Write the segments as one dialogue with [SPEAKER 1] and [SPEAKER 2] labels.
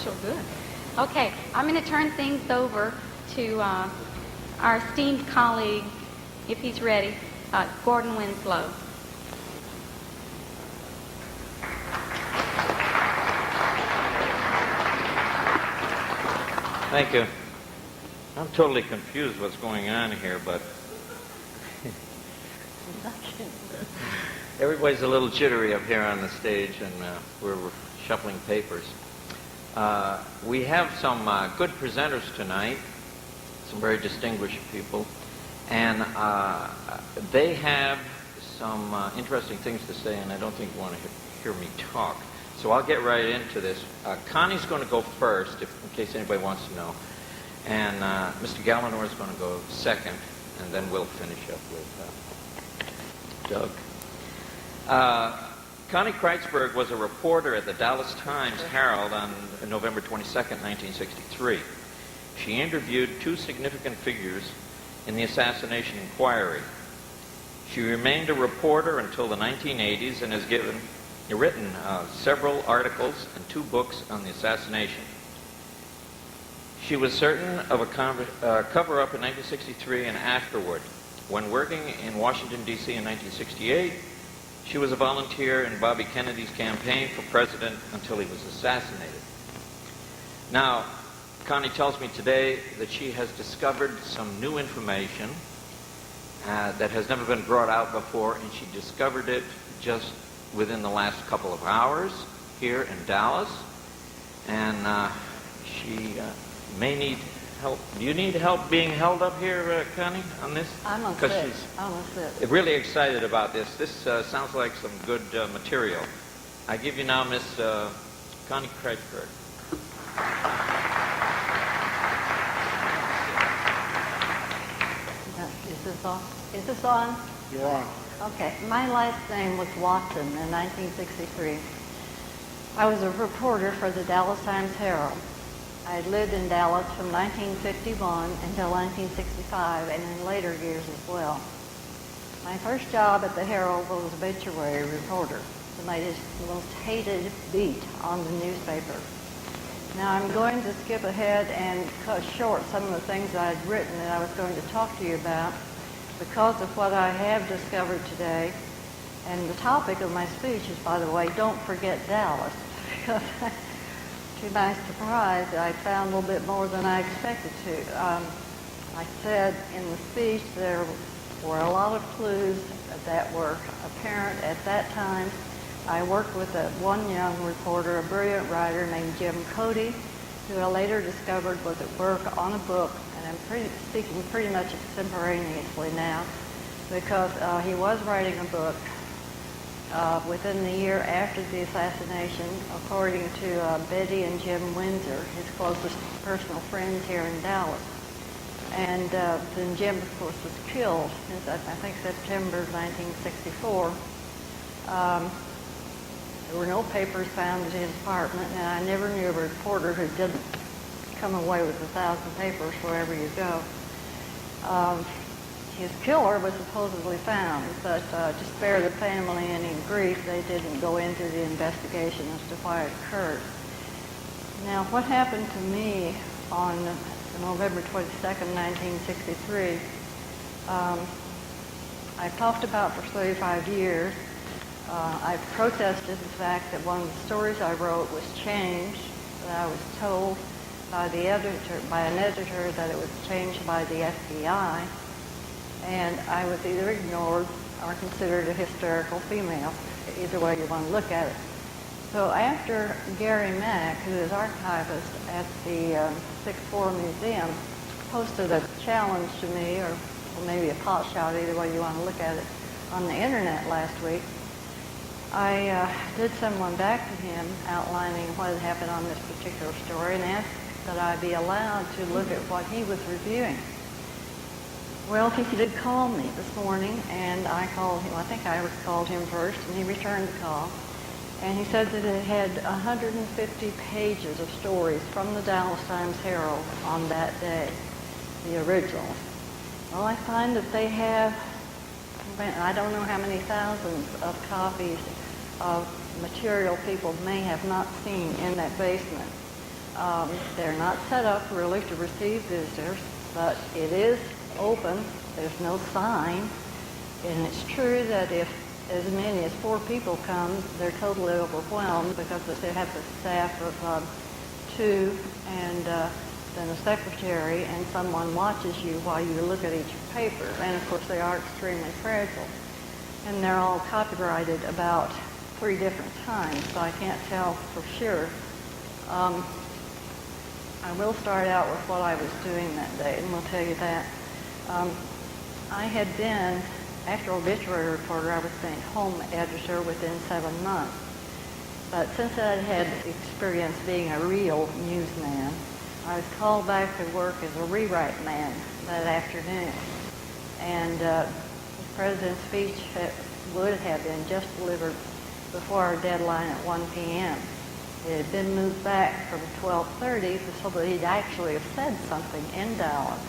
[SPEAKER 1] Sure good. Okay, I'm going to turn things over to our esteemed colleague, if he's ready, Gordon Winslow.
[SPEAKER 2] Thank you. I'm totally confused what's going on here, but everybody's a little jittery up here on the stage, and we're shuffling papers. We have some good presenters tonight, some very distinguished people, and they have some interesting things to say, and I don't think you want to hear me talk. So I'll get right into this. Connie's going to go first, in case anybody wants to know, and Mr. Gallinor is going to go second, and then we'll finish up with Doug. Connie Kreitzberg was a reporter at the Dallas Times-Herald on November 22nd, 1963. She interviewed two significant figures in the assassination inquiry. She remained a reporter until the 1980s and has written several articles and 2 books on the assassination. She was certain of a cover-up in 1963 and afterward. When working in Washington, D.C. in 1968, she was a volunteer in Bobby Kennedy's campaign for president until he was assassinated. Now, Connie tells me today that she has discovered some new information that has never been brought out before, and she discovered it just within the last couple of hours here in Dallas. And she may need help. Do you need help being held up here, Connie, on this?
[SPEAKER 3] I'm on
[SPEAKER 2] Because
[SPEAKER 3] sit. I'm on sit.
[SPEAKER 2] she's really excited about this. This sounds like some good material. I give you now Miss Connie Kreitzberg.
[SPEAKER 3] Is this on? Is this on?
[SPEAKER 4] You're on.
[SPEAKER 3] Okay. My last name was Watson in 1963. I was a reporter for the Dallas Times-Herald. I had lived in Dallas from 1951 until 1965, and in later years as well. My first job at the Herald was obituary reporter, the most hated beat on the newspaper. Now I'm going to skip ahead and cut short some of the things I'd written that I was going to talk to you about because of what I have discovered today. And the topic of my speech is, by the way, don't forget Dallas. Because to my surprise, I found a little bit more than I expected to. I said in the speech there were a lot of clues that were apparent at that time. I worked with one young reporter, a brilliant writer named Jim Cody, who I later discovered was at work on a book, and I'm speaking pretty much extemporaneously now, because he was writing a book within the year after the assassination, according to Betty and Jim Windsor, his closest personal friends here in Dallas. And then Jim, of course, was killed in, I think, September 1964. There were no papers found at his apartment, and I never knew a reporter who didn't come away with 1,000 papers wherever you go. His killer was supposedly found, but to spare the family any grief, they didn't go into the investigation as to why it occurred. Now, what happened to me on November 22nd, 1963, I've talked about for 35 years. I protested the fact that one of the stories I wrote was changed, that I was told by an editor that it was changed by the FBI, and I was either ignored or considered a hysterical female, either way you want to look at it. So after Gary Mack, who is archivist at the Sixth Floor Museum, posted a challenge to me, or maybe a pot shot, either way you want to look at it, on the internet last week, I did send one back to him outlining what had happened on this particular story and asked that I be allowed to look at what he was reviewing. Well, he did call me this morning, and I called him. I think I called him first, and he returned the call. And he said that it had 150 pages of stories from the Dallas Times-Herald on that day, the original. Well, I find that they have, I don't know how many thousands of copies of material people may have not seen in that basement. They're not set up really to receive visitors, but it is open. There's no sign. And it's true that if as many as 4 people come, they're totally overwhelmed because they have a staff of 2 and then a secretary, and someone watches you while you look at each paper. And of course they are extremely fragile. And they're all copyrighted about 3 different times, so I can't tell for sure. I will start out with what I was doing that day, and we'll tell you that. I had been, after obituary reporter, I was made home editor within 7 months. But since I had experience being a real newsman, I was called back to work as a rewrite man that afternoon. And the president's speech would have been just delivered before our deadline at 1 p.m. It had been moved back from 12:30 so that he'd actually have said something in Dallas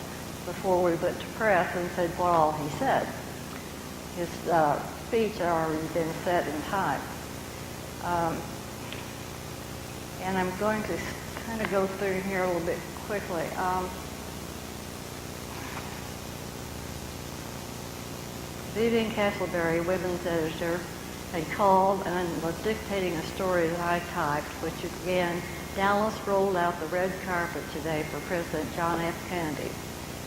[SPEAKER 3] before we went to press and said what all he said. His speech had already been set in time. And I'm going to kind of go through here a little bit quickly. Vivian Castleberry, women's editor, had called and was dictating a story that I typed, which began, Dallas rolled out the red carpet today for President John F. Kennedy.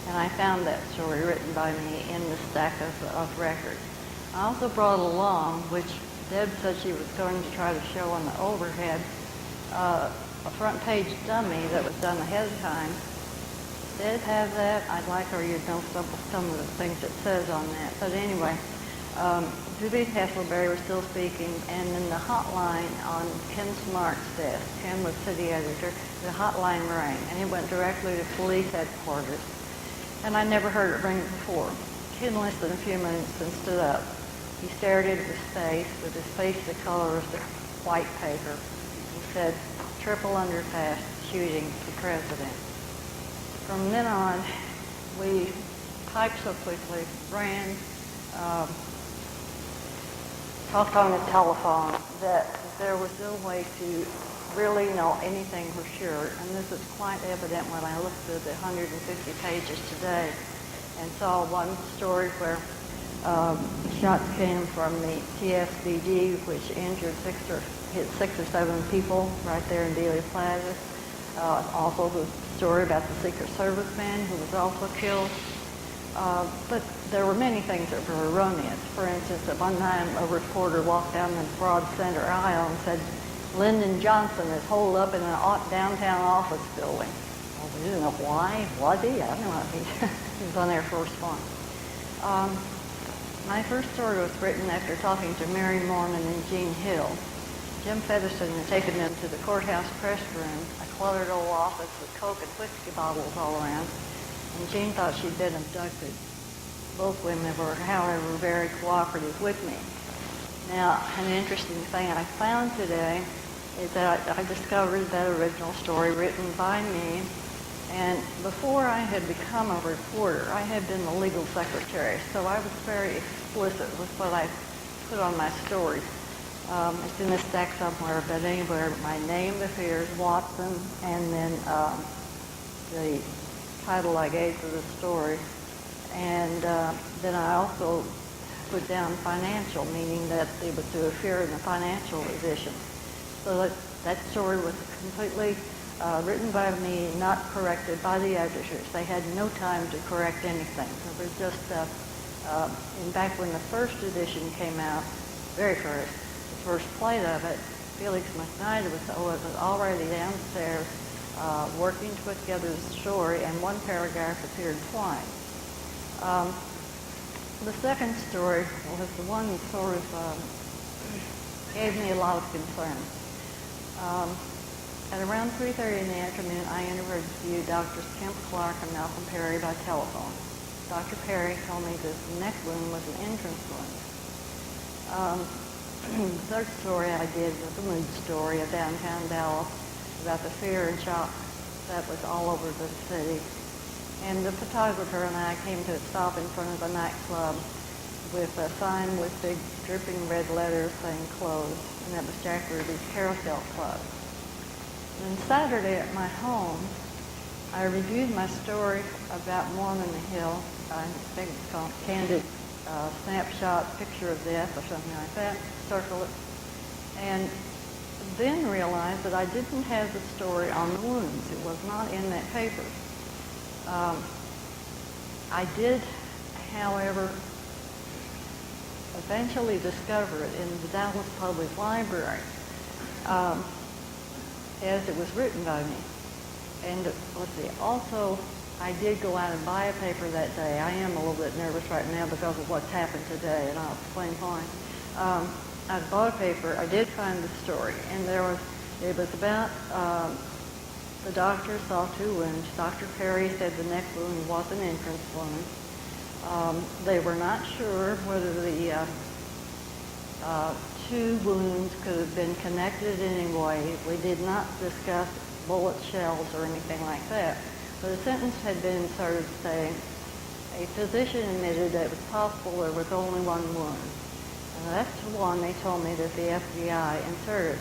[SPEAKER 3] And I found that story written by me in the stack of records. I also brought along, which Deb said she was going to try to show on the overhead, a front page dummy that was done ahead of time. Did have that. I'd like her to know some of the things it says on that. But anyway, Judy Castleberry was still speaking, and then the hotline on Ken Smart's desk, Ken was city editor, the hotline rang, and it went directly to police headquarters. And I never heard it ring before. Ken listened a few minutes and stood up. He stared into his face with his face the color of the white paper. He said, triple underpass shooting the president. From then on, we typed so quickly, ran, talked on the telephone, that there was no way to really know anything for sure. And this is quite evident when I looked through the 150 pages today and saw one story where shots came from the TSBG, which injured hit 6 or 7 people right there in Dealey Plaza. Also the story about the Secret Service man who was also killed. But there were many things that were erroneous. For instance, at one time a reporter walked down the broad center aisle and said, Lyndon Johnson is holed up in a downtown office building. Well, we didn't know why. Was he? I don't know. He was on Air Force One. My first story was written after talking to Mary Mormon and Jean Hill. Jim Featherston had taken them to the courthouse press room, a cluttered old office with Coke and whiskey bottles all around, and Jean thought she'd been abducted. Both women were, however, very cooperative with me. Now, an interesting thing I found today is that I discovered that original story written by me, and before I had become a reporter, I had been the legal secretary, so I was very explicit with what I put on my stories. It's in a stack somewhere, but anywhere my name appears, Watson, and then the title I gave to the story. And then I also put down financial, meaning that it was to appear in the financial edition. So that story was completely written by me, not corrected by the editors. They had no time to correct anything. It was just, in fact, when the first edition came out, very first, the first plate of it, Felix McKnight was already downstairs working to put together the story, and one paragraph appeared twice. The second story was the one that sort of gave me a lot of concern. At around 3:30 in the afternoon, I interviewed Drs. Kemp Clark and Malcolm Perry by telephone. Dr. Perry told me that the next room was an entrance room. The third story I did was a mood story of downtown Dallas about the fear and shock that was all over the city. And the photographer and I came to a stop in front of a nightclub with a sign with big dripping red letters saying closed, and that was Jack Ruby's Carousel Club. Then Saturday at my home, I reviewed my story about Mormon Hill. I think it's called Candid Snapshot Picture of Death or something like that. Circle it. And then realized that I didn't have the story on the wounds. It was not in that paper. I did, however, eventually discover it in the Dallas Public Library as it was written by me. And let's see, also I did go out and buy a paper that day. I am a little bit nervous right now because of what's happened today, and I'll explain why. I bought a paper. I did find the story, and it was about the doctor saw 2 wounds. Dr. Perry said the neck wound was an entrance wound. They were not sure whether the 2 wounds could have been connected in any way. We did not discuss bullet shells or anything like that. But a sentence had been inserted saying, a physician admitted that it was possible there was only 1 wound. And that's the one they told me that the FBI inserted.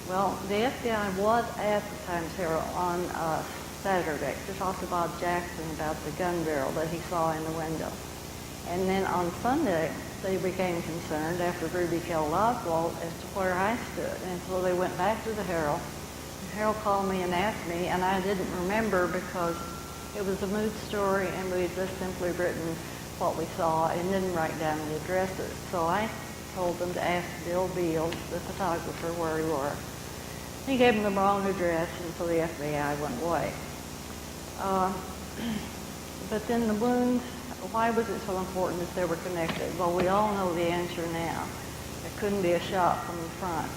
[SPEAKER 3] Well, the FBI was at the Times-Herald on Saturday to talk to Bob Jackson about the gun barrel that he saw in the window. And then on Sunday, they became concerned after Ruby killed Oswald as to where I stood. And so they went back to the Herald. The Herald called me and asked me, and I didn't remember because it was a mood story and we had just simply written what we saw and didn't write down the addresses. So I told them to ask Bill Beals, the photographer, where we were. He gave them the wrong address, and so the FBI went away. But then the wounds, why was it so important that they were connected? Well, we all know the answer now. It couldn't be a shot from the front.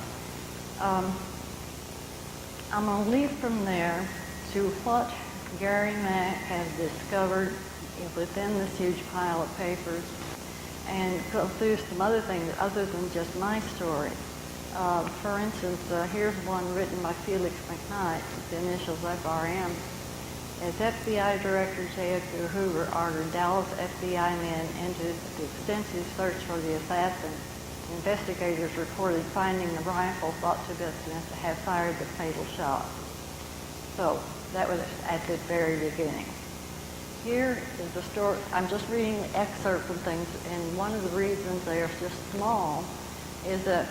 [SPEAKER 3] I'm going to leave from there to what Gary Mack has discovered within this huge pile of papers and go through some other things other than just my story. For instance, here's one written by Felix McKnight, with the initials FRM. As FBI Director J.Edgar Hoover ordered Dallas FBI men into the extensive search for the assassin, investigators reported finding the rifle thought to have fired the fatal shot. So that was at the very beginning. Here is the story. I'm just reading excerpts from things, and one of the reasons they are just small is that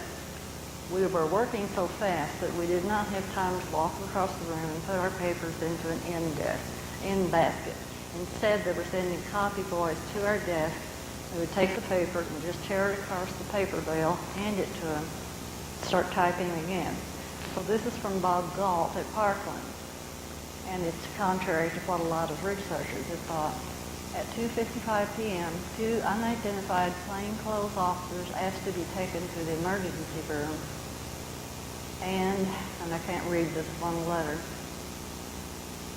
[SPEAKER 3] we were working so fast that we did not have time to walk across the room and put our papers into an end basket. Instead, they were sending copy boys to our desk. They would take the paper and just tear it across the paper bale, hand it to them, start typing again. So this is from Bob Galt at Parkland. And it's contrary to what a lot of researchers have thought. At 2:55 p.m., 2 unidentified plainclothes officers asked to be taken to the emergency room. And I can't read this one letter,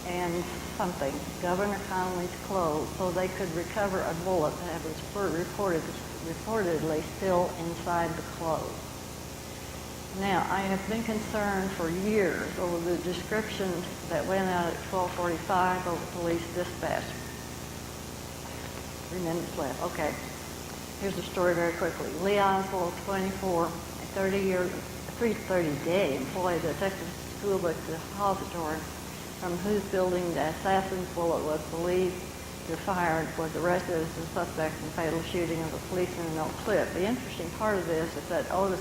[SPEAKER 3] and something, Governor Connolly's clothes, so they could recover a bullet that was reportedly still inside the clothes. Now, I have been concerned for years over the description that went out at 12:45 over police dispatch. 3 minutes left. Okay. Here's the story very quickly. Lee Oswald, 24, a 30-day employee at the Texas School Book Depository, from whose building the assassin's bullet was believed to have fired, was arrested as the suspect in the fatal shooting of a policeman in Oak Cliff. The interesting part of this is that Otis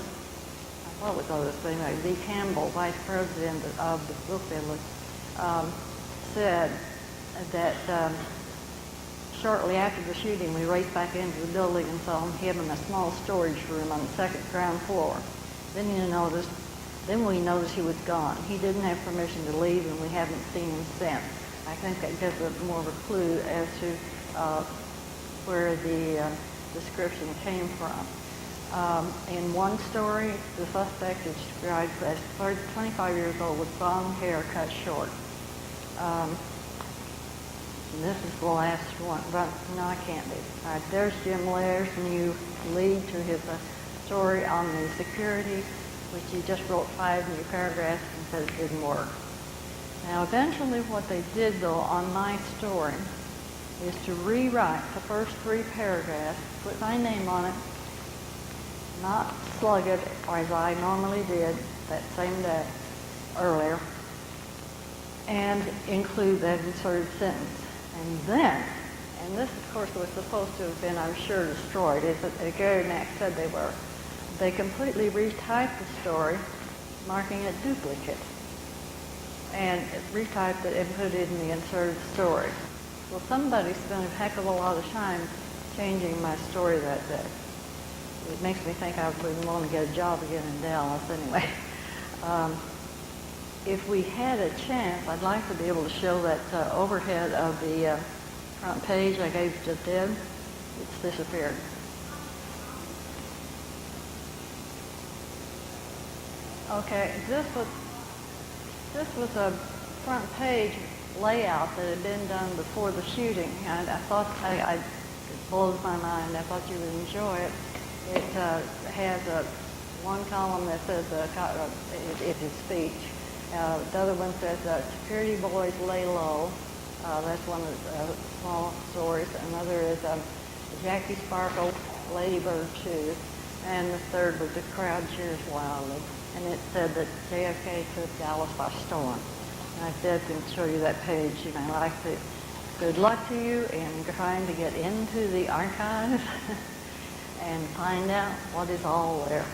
[SPEAKER 3] Lee Campbell, vice president of the book dealer, said that shortly after the shooting, we raced back into the building and saw him in a small storage room on the second ground floor. Then we noticed he was gone. He didn't have permission to leave, and we haven't seen him since. I think that gives us more of a clue as to where the description came from. In one story, the suspect is described as 25 years old with blonde hair cut short. This is the last one. No, I can't be. All right, there's Jim Lair's new lead to his story on the security, which he just wrote 5 new paragraphs and said it didn't work. Now, eventually what they did, though, on my story is to rewrite the first 3 paragraphs, put my name on it, not slug it as I normally did that same day earlier, and include that inserted sentence. And then, and this of course was supposed to have been, I'm sure, destroyed, as Gary Mack said they were, they completely retyped the story, marking it duplicate, and retyped it and put it in the inserted story. Well, somebody spent a heck of a lot of time changing my story that day. It makes me think I wouldn't want to get a job again in Dallas anyway. If we had a chance, I'd like to be able to show that overhead of the front page I gave to Deb. It's disappeared. Okay, this was a front page layout that had been done before the shooting. And I thought it blows my mind. I thought you would enjoy it. It has one column that says it's his speech. The other one says "Security boys lay low." That's one of the small stories. Another is Jackie Sparkle, Ladybird 2, and the third was "The crowd cheers wildly." And it said that JFK took Dallas by storm. And I said, I can show you that page. You may like it. Good luck to you in trying to get into the archives and find out what is all there.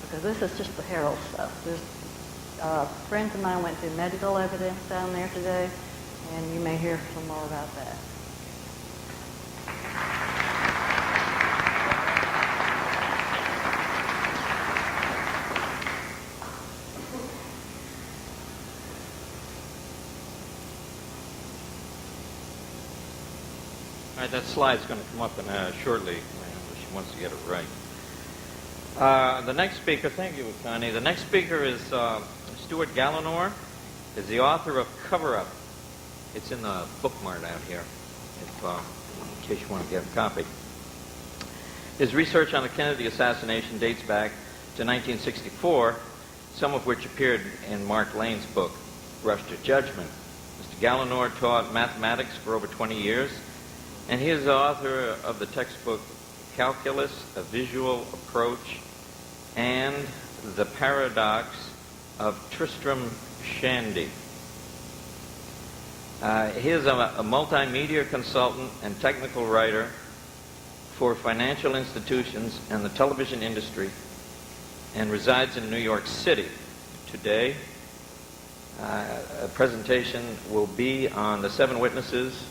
[SPEAKER 3] Because this is just the Herald stuff. Friends of mine went through medical evidence down there today, and you may hear some more about that.
[SPEAKER 2] All right, that slide's going to come up shortly. She wants to get it right. The next speaker, thank you, Connie. The next speaker is Stuart Gallinor, is the author of Cover Up. It's in the bookmart out here, in case you want to get a copy. His research on the Kennedy assassination dates back to 1964, some of which appeared in Mark Lane's book, Rush to Judgment. Mr. Gallinor taught mathematics for over 20 years, and he is the author of the textbook Calculus, A Visual Approach, and The Paradox of Tristram Shandy. He is a multimedia consultant and technical writer for financial institutions and the television industry, and resides in New York City. Today, a presentation will be on the 7 witnesses,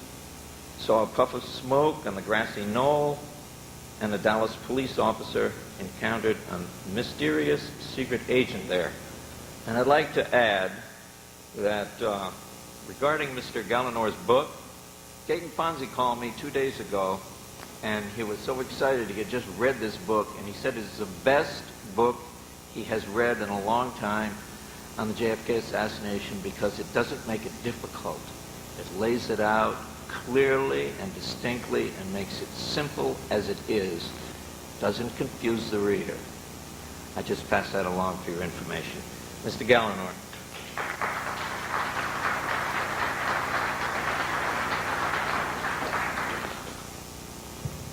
[SPEAKER 2] saw a puff of smoke on the grassy knoll, and a Dallas police officer encountered a mysterious secret agent there. And I'd like to add that regarding Mr. Gallinor's book, Gaten Fonzie called me 2 days ago, and he was so excited he had just read this book, and he said it's the best book he has read in a long time on the JFK assassination because it doesn't make it difficult. It lays it out clearly and distinctly and makes it simple as it is. Doesn't confuse the reader. I just pass that along for your information. Mr. Gallinor.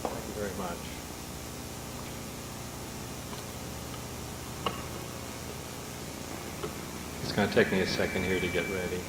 [SPEAKER 4] Thank you very much. It's going to take me a second here to get ready.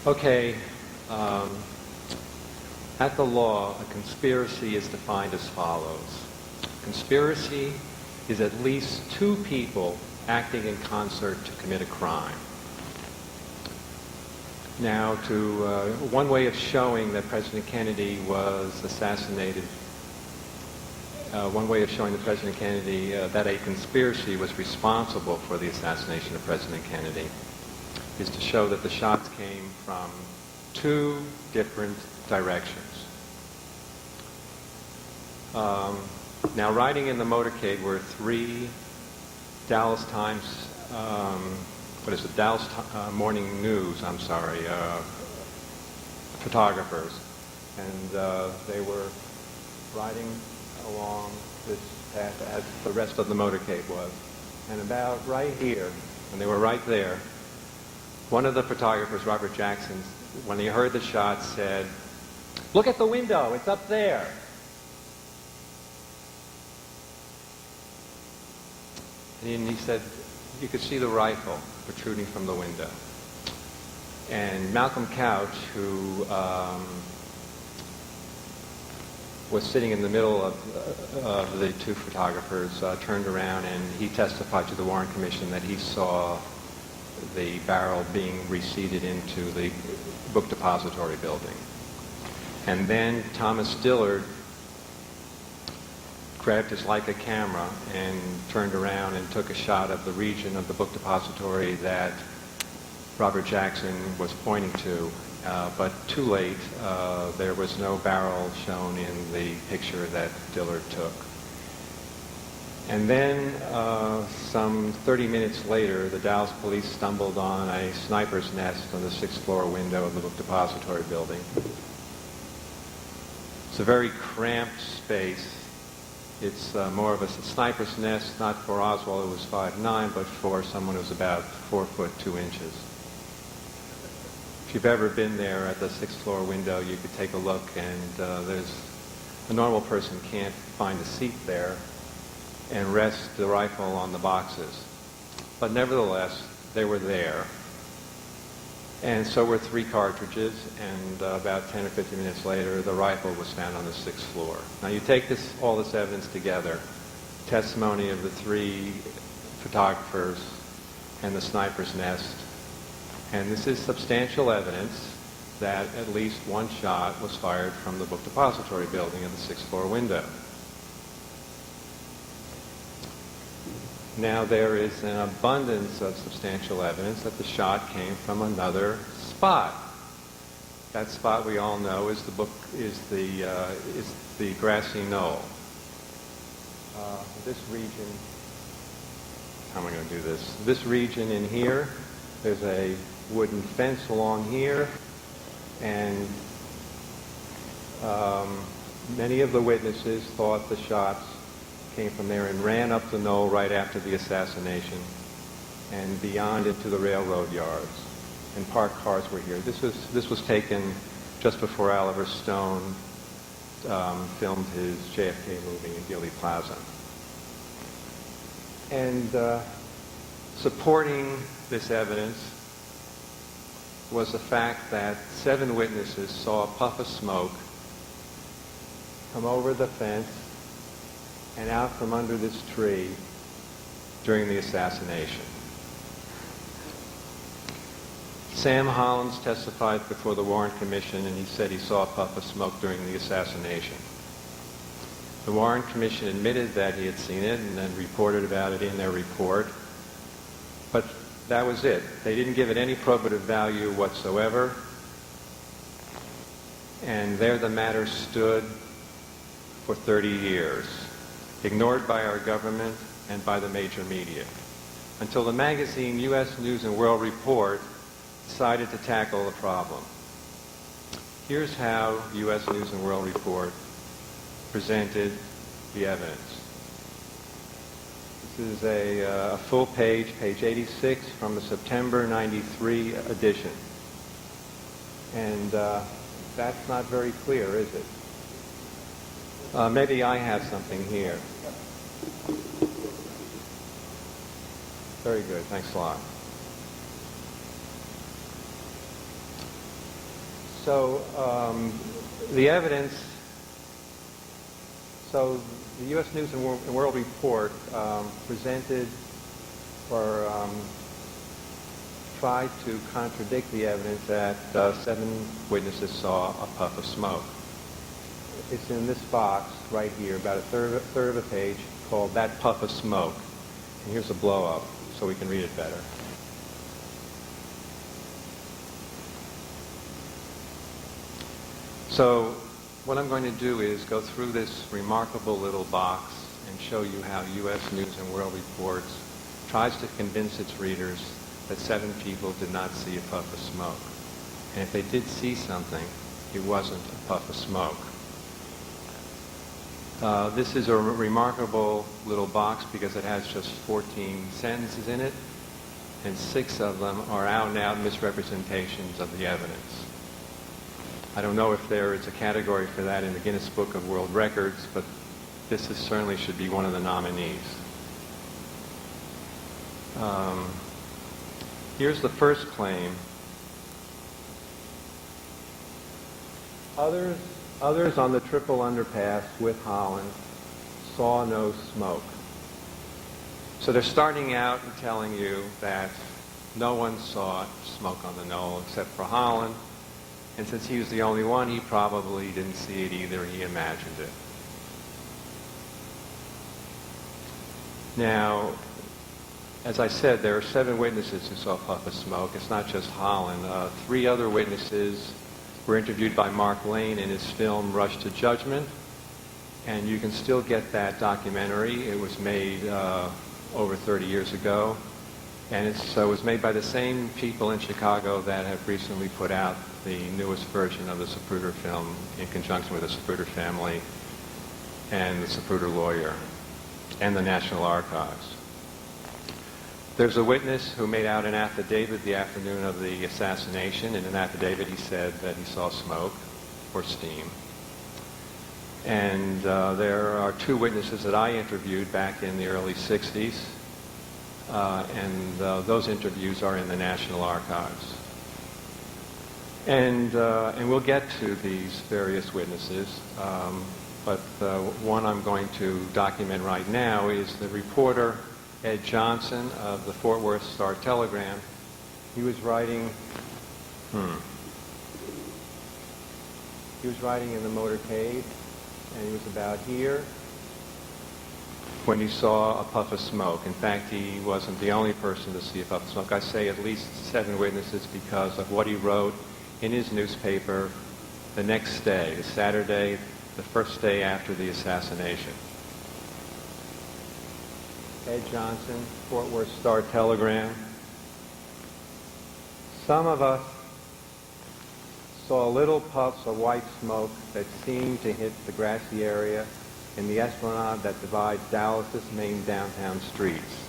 [SPEAKER 4] Okay, at the law, a conspiracy is defined as follows. Conspiracy is at least 2 people acting in concert to commit a crime. Now, one way of showing that President Kennedy was assassinated, one way of showing that President Kennedy, that a conspiracy was responsible for the assassination of President Kennedy, is to show that the shots came from 2 different directions. Now, riding in the motorcade were 3 Dallas Times what is it, Dallas Morning News, I'm sorry, photographers. And they were riding along this path as the rest of the motorcade was. And about right here, and they were right there, one of the photographers, Robert Jackson, when he heard the shot, said, "Look at the window, it's up there." And he said, you could see the rifle protruding from the window. And Malcolm Couch, who was sitting in the middle of the two photographers, turned around and he testified to the Warren Commission that he saw the barrel being reseated into the book depository building. And then Thomas Dillard grabbed his Leica camera and turned around and took a shot of the region of the book depository that Robert Jackson was pointing to. But too late, there was no barrel shown in the picture that Dillard took. And then, some 30 minutes later, the Dallas police stumbled on a sniper's nest on the 6th floor window of the book depository building. It's a very cramped space. It's more of a sniper's nest, not for Oswald, who was 5'9", but for someone who's about 4 foot 2 inches. If you've ever been there at the 6th floor window, you could take a look, and a normal person can't find a seat there and rest the rifle on the boxes. But nevertheless, they were there. And so were 3 cartridges, and about 10 or 15 minutes later, the rifle was found on the 6th floor. Now you take all this evidence together, testimony of the 3 photographers and the sniper's nest, and this is substantial evidence that at least one shot was fired from the book depository building in the 6th floor window. Now there is an abundance of substantial evidence that the shot came from another spot. That spot we all know is the grassy knoll. This region, how am I going to do this? This region in here, there's a wooden fence along here, and many of the witnesses thought the shots came from there and ran up the knoll right after the assassination and beyond into the railroad yards. And parked cars were here. This was taken just before Oliver Stone filmed his JFK movie in Dealey Plaza. And supporting this evidence was the fact that 7 witnesses saw a puff of smoke come over the fence and out from under this tree during the assassination. Sam Hollins testified before the Warren Commission, and he said he saw a puff of smoke during the assassination. The Warren Commission admitted that he had seen it and then reported about it in their report, but that was it. They didn't give it any probative value whatsoever, and there the matter stood for 30 years. Ignored by our government and by the major media, until the magazine U.S. News and World Report decided to tackle the problem. Here's how U.S. News and World Report presented the evidence. This is a full page, page 86, from the September 93 edition. And that's not very clear, is it? Maybe I have something here. Very good. Thanks a lot. So the evidence, so the U.S. News and World Report presented or tried to contradict the evidence that 7 witnesses saw a puff of smoke. It's in this box right here, about a third of a page, called That Puff of Smoke. And here's a blow-up so we can read it better. So what I'm going to do is go through this remarkable little box and show you how U.S. News and World Report's tries to convince its readers that 7 people did not see a puff of smoke. And if they did see something, it wasn't a puff of smoke. This is a remarkable little box because it has just 14 sentences in it, and 6 of them are out-and-out misrepresentations of the evidence. I don't know if there is a category for that in the Guinness Book of World Records, but this certainly should be one of the nominees. Here's the first claim. Others on the triple underpass with Holland saw no smoke. So they're starting out and telling you that no one saw smoke on the knoll except for Holland. And since he was the only one, he probably didn't see it either. He imagined it. Now, as I said, there are 7 witnesses who saw a puff of smoke. It's not just Holland. 3 other witnesses were interviewed by Mark Lane in his film Rush to Judgment. And you can still get that documentary. It was made over 30 years ago. And it was made by the same people in Chicago that have recently put out the newest version of the Zapruder film in conjunction with the Zapruder family and the Zapruder lawyer and the National Archives. There's a witness who made out an affidavit the afternoon of the assassination. In an affidavit, he said that he saw smoke or steam. And there are 2 witnesses that I interviewed back in the early 60s. And those interviews are in the National Archives. And we'll get to these various witnesses, but one I'm going to document right now is the reporter Ed Johnson of the Fort Worth Star-Telegram. He was writing, he was writing in the motorcade, and he was about here when he saw a puff of smoke. In fact, he wasn't the only person to see a puff of smoke. I say at least 7 witnesses because of what he wrote in his newspaper the next day, the Saturday, the first day after the assassination. Ed Johnson, Fort Worth Star-Telegram. Some of us saw little puffs of white smoke that seemed to hit the grassy area in the esplanade that divides Dallas's main downtown streets.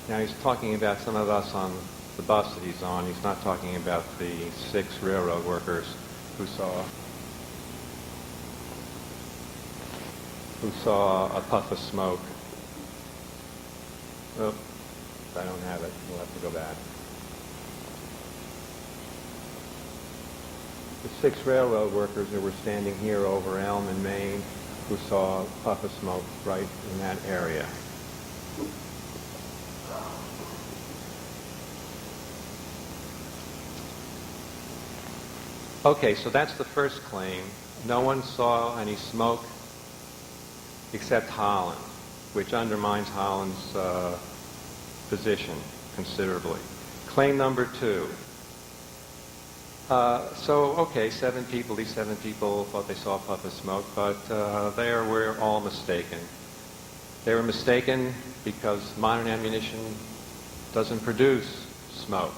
[SPEAKER 4] Now he's talking about some of us on the bus that he's on. He's not talking about the 6 railroad workers who saw a puff of smoke. Oops, I don't have it. We'll have to go back. The 6 railroad workers who were standing here over Elm and Main who saw a puff of smoke right in that area. Okay, so that's the first claim. No one saw any smoke except Holland, which undermines Holland's position considerably. Claim number 2. Okay, 7 people, these 7 people thought they saw a puff of smoke, but they were all mistaken. They were mistaken because modern ammunition doesn't produce smoke.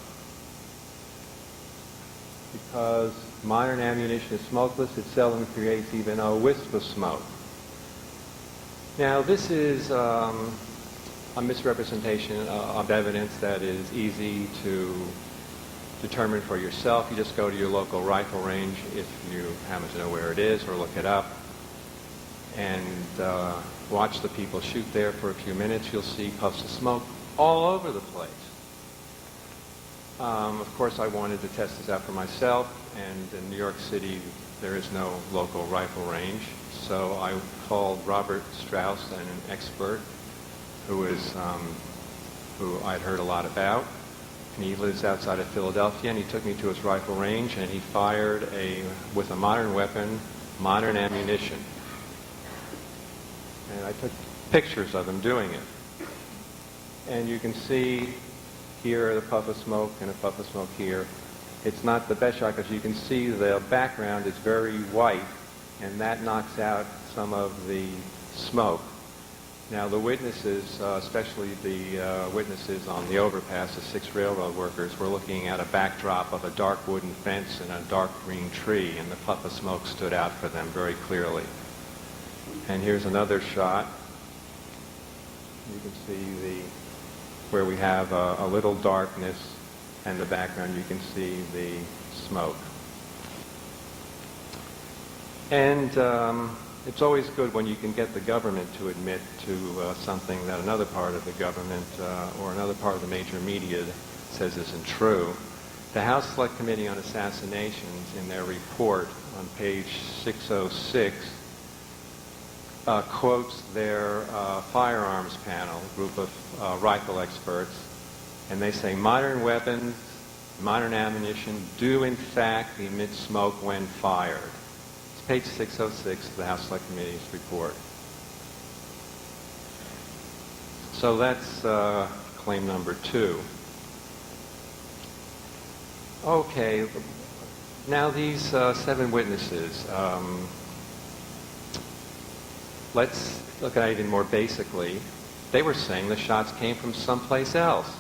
[SPEAKER 4] Because modern ammunition is smokeless, it seldom creates even a wisp of smoke. Now, this is a misrepresentation of evidence that is easy to determine for yourself. You just go to your local rifle range if you happen to know where it is, or look it up, and watch the people shoot there for a few minutes. You'll see puffs of smoke all over the place. Of course, I wanted to test this out for myself, and in New York City there is no local rifle range, so I called Robert Strauss, an expert who I'd heard a lot about. And he lives outside of Philadelphia, and he took me to his rifle range, and he fired with a modern weapon, modern ammunition. And I took pictures of him doing it. And you can see here the puff of smoke and a puff of smoke here. It's not the best shot because you can see the background is very white, and that knocks out some of the smoke. Now, the witnesses, especially the witnesses on the overpass, the 6 railroad workers, were looking at a backdrop of a dark wooden fence and a dark green tree, and the puff of smoke stood out for them very clearly. And here's another shot. You can see where we have a little darkness, and the background you can see the smoke. And it's always good when you can get the government to admit to something that another part of the government or another part of the major media says isn't true. The House Select Committee on Assassinations, in their report on page 606, quotes their firearms panel, a group of rifle experts, and they say modern weapons, modern ammunition do in fact emit smoke when fired. Page 606 of the House Select Committee's report. So that's claim number 2. Okay, now these 7 witnesses, let's look at it even more basically. They were saying the shots came from someplace else.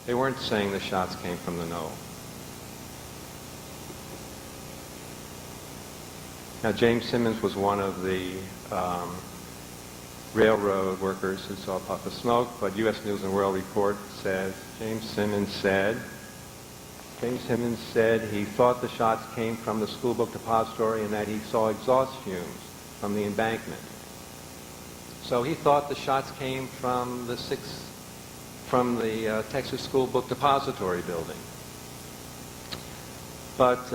[SPEAKER 4] They weren't saying the shots came from the knoll. Now, James Simmons was one of the railroad workers who saw a puff of smoke, but U.S. News and World Report says James Simmons said he thought the shots came from the school book depository and that he saw exhaust fumes from the embankment. So he thought the shots came from the Texas School Book Depository building. But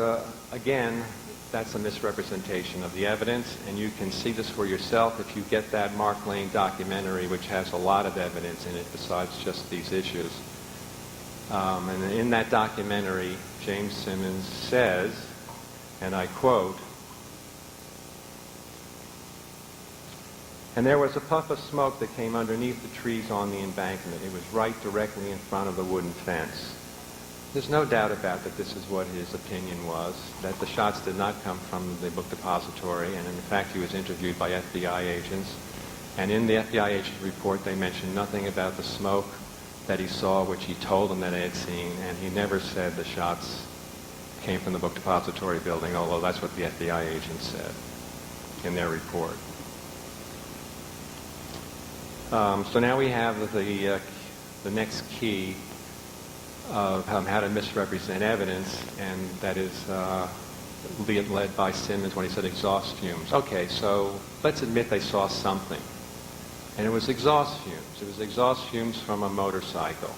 [SPEAKER 4] again, that's a misrepresentation of the evidence, and you can see this for yourself if you get that Mark Lane documentary, which has a lot of evidence in it besides just these issues. And in that documentary, James Simmons says, and I quote, "And there was a puff of smoke that came underneath the trees on the embankment. It was right directly in front of the wooden fence." There's no doubt about that this is what his opinion was, that the shots did not come from the book depository, and in fact he was interviewed by FBI agents. And in the FBI agent report they mentioned nothing about the smoke that he saw, which he told them that they had seen, and he never said the shots came from the book depository building, although that's what the FBI agents said in their report. So now we have the next key of how to misrepresent evidence, and that is led by Simmons when he said exhaust fumes. Okay, so let's admit they saw something. And it was exhaust fumes. It was exhaust fumes from a motorcycle.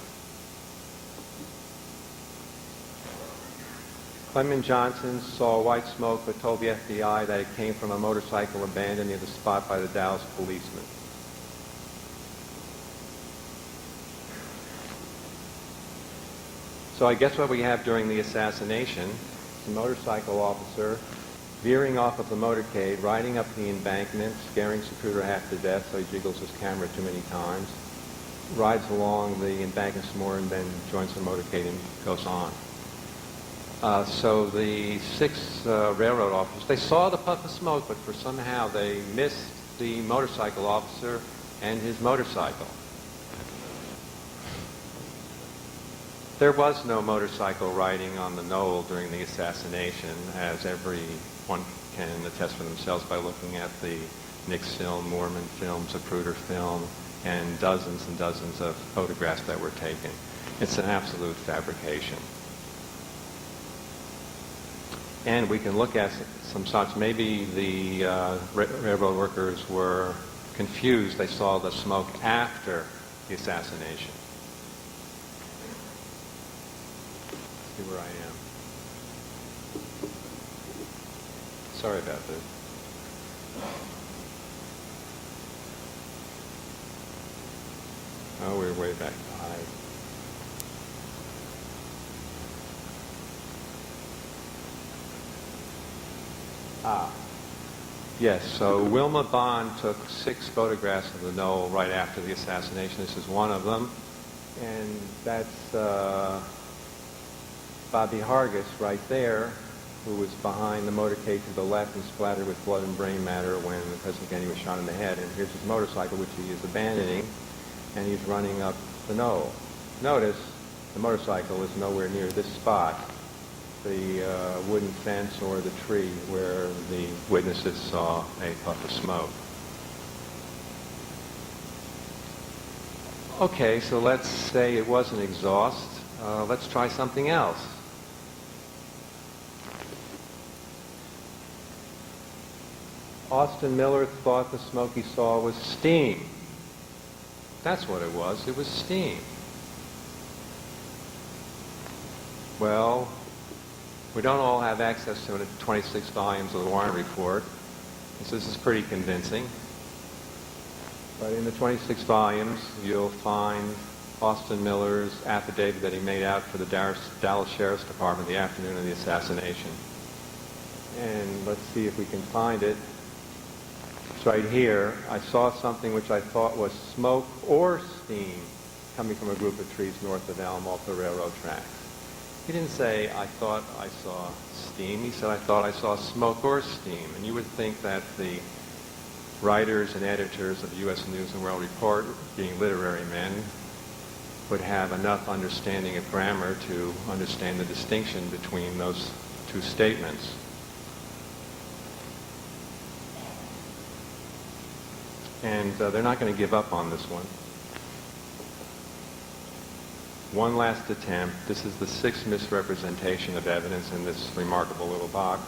[SPEAKER 4] Clement Johnson saw white smoke but told the FBI that it came from a motorcycle abandoned near the spot by the Dallas policeman. So I guess what we have during the assassination, the motorcycle officer veering off of the motorcade, riding up the embankment, scaring Zapruder half to death so he jiggles his camera too many times, rides along the embankment some more and then joins the motorcade and goes on. So the 6 railroad officers, they saw the puff of smoke, but for somehow they missed the motorcycle officer and his motorcycle. There was no motorcycle riding on the knoll during the assassination, as everyone can attest for themselves by looking at the Nix film, Moorman film, Zapruder film, and dozens of photographs that were taken. It's an absolute fabrication. And we can look at some shots. Maybe the railroad workers were confused. They saw the smoke after the assassination. See where I am. Sorry about this. Oh, we're way back behind. Yes, so Wilma Bond took 6 photographs of the knoll right after the assassination. This is one of them. And that's Bobby Hargis right there. who was behind the motorcade to the left and splattered with blood and brain matter when President Kennedy was shot in the head. And here's his motorcycle, which he is abandoning, and he's running up the knoll. Notice the motorcycle is nowhere near this spot, the wooden fence or the tree where the witnesses saw a puff of smoke. Okay, so let's say it wasn't exhaust. Let's try something else. Austin Miller thought the smoke he saw was steam. That's what it was. It was steam. Well, we don't all have access to the 26 volumes of the warrant report, so this is pretty convincing. But in the 26 volumes, you'll find Austin Miller's affidavit that he made out for the Dallas Sheriff's Department the afternoon of the assassination. And let's see if we can find it. It's right here. I saw something which I thought was smoke or steam coming from a group of trees north of Elm off the railroad tracks. He didn't say, I thought I saw steam. He said, I thought I saw smoke or steam. And you would think that the writers and editors of the U.S. News and World Report, being literary men, would have enough understanding of grammar to understand the distinction between those two statements. And they're not going to give up on this one. One last attempt. This is the sixth misrepresentation of evidence in this remarkable little box.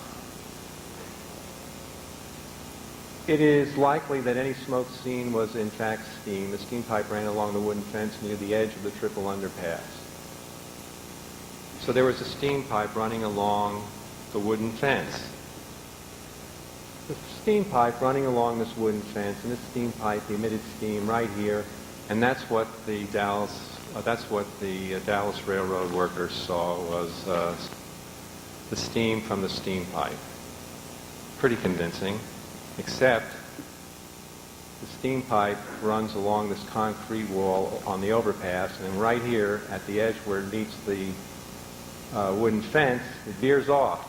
[SPEAKER 4] It is likely that any smoke seen was in fact steam. The steam pipe ran along the wooden fence near the edge of the triple underpass. So there was a steam pipe running along the wooden fence. The steam pipe running along this wooden fence, and this steam pipe emitted steam right here, and that's what the Dallas Railroad workers saw was the steam from the steam pipe. Pretty convincing, except the steam pipe runs along this concrete wall on the overpass, and right here at the edge where it meets the wooden fence, it veers off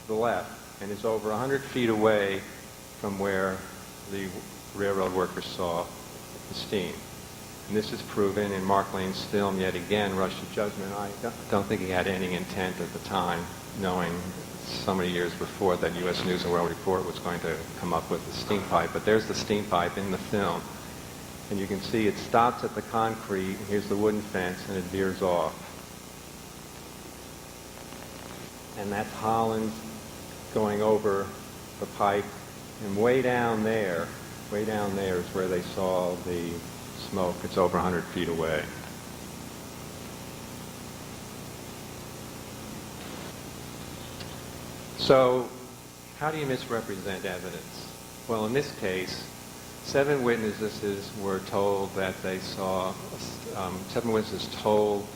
[SPEAKER 4] to the left and is over 100 feet away from where the railroad workers saw the steam. And this is proven in Mark Lane's film, yet again, Rush to Judgment. I don't think he had any intent at the time, knowing so many years before that U.S. News and World Report was going to come up with the steam pipe. But there's the steam pipe in the film. And you can see it stops at the concrete, and here's the wooden fence, and it veers off. And that's Holland going over the pipe, and way down there is where they saw the smoke. It's over 100 feet away. So, how do you misrepresent evidence? Well, in this case, 7 witnesses were told that they saw, 7 witnesses told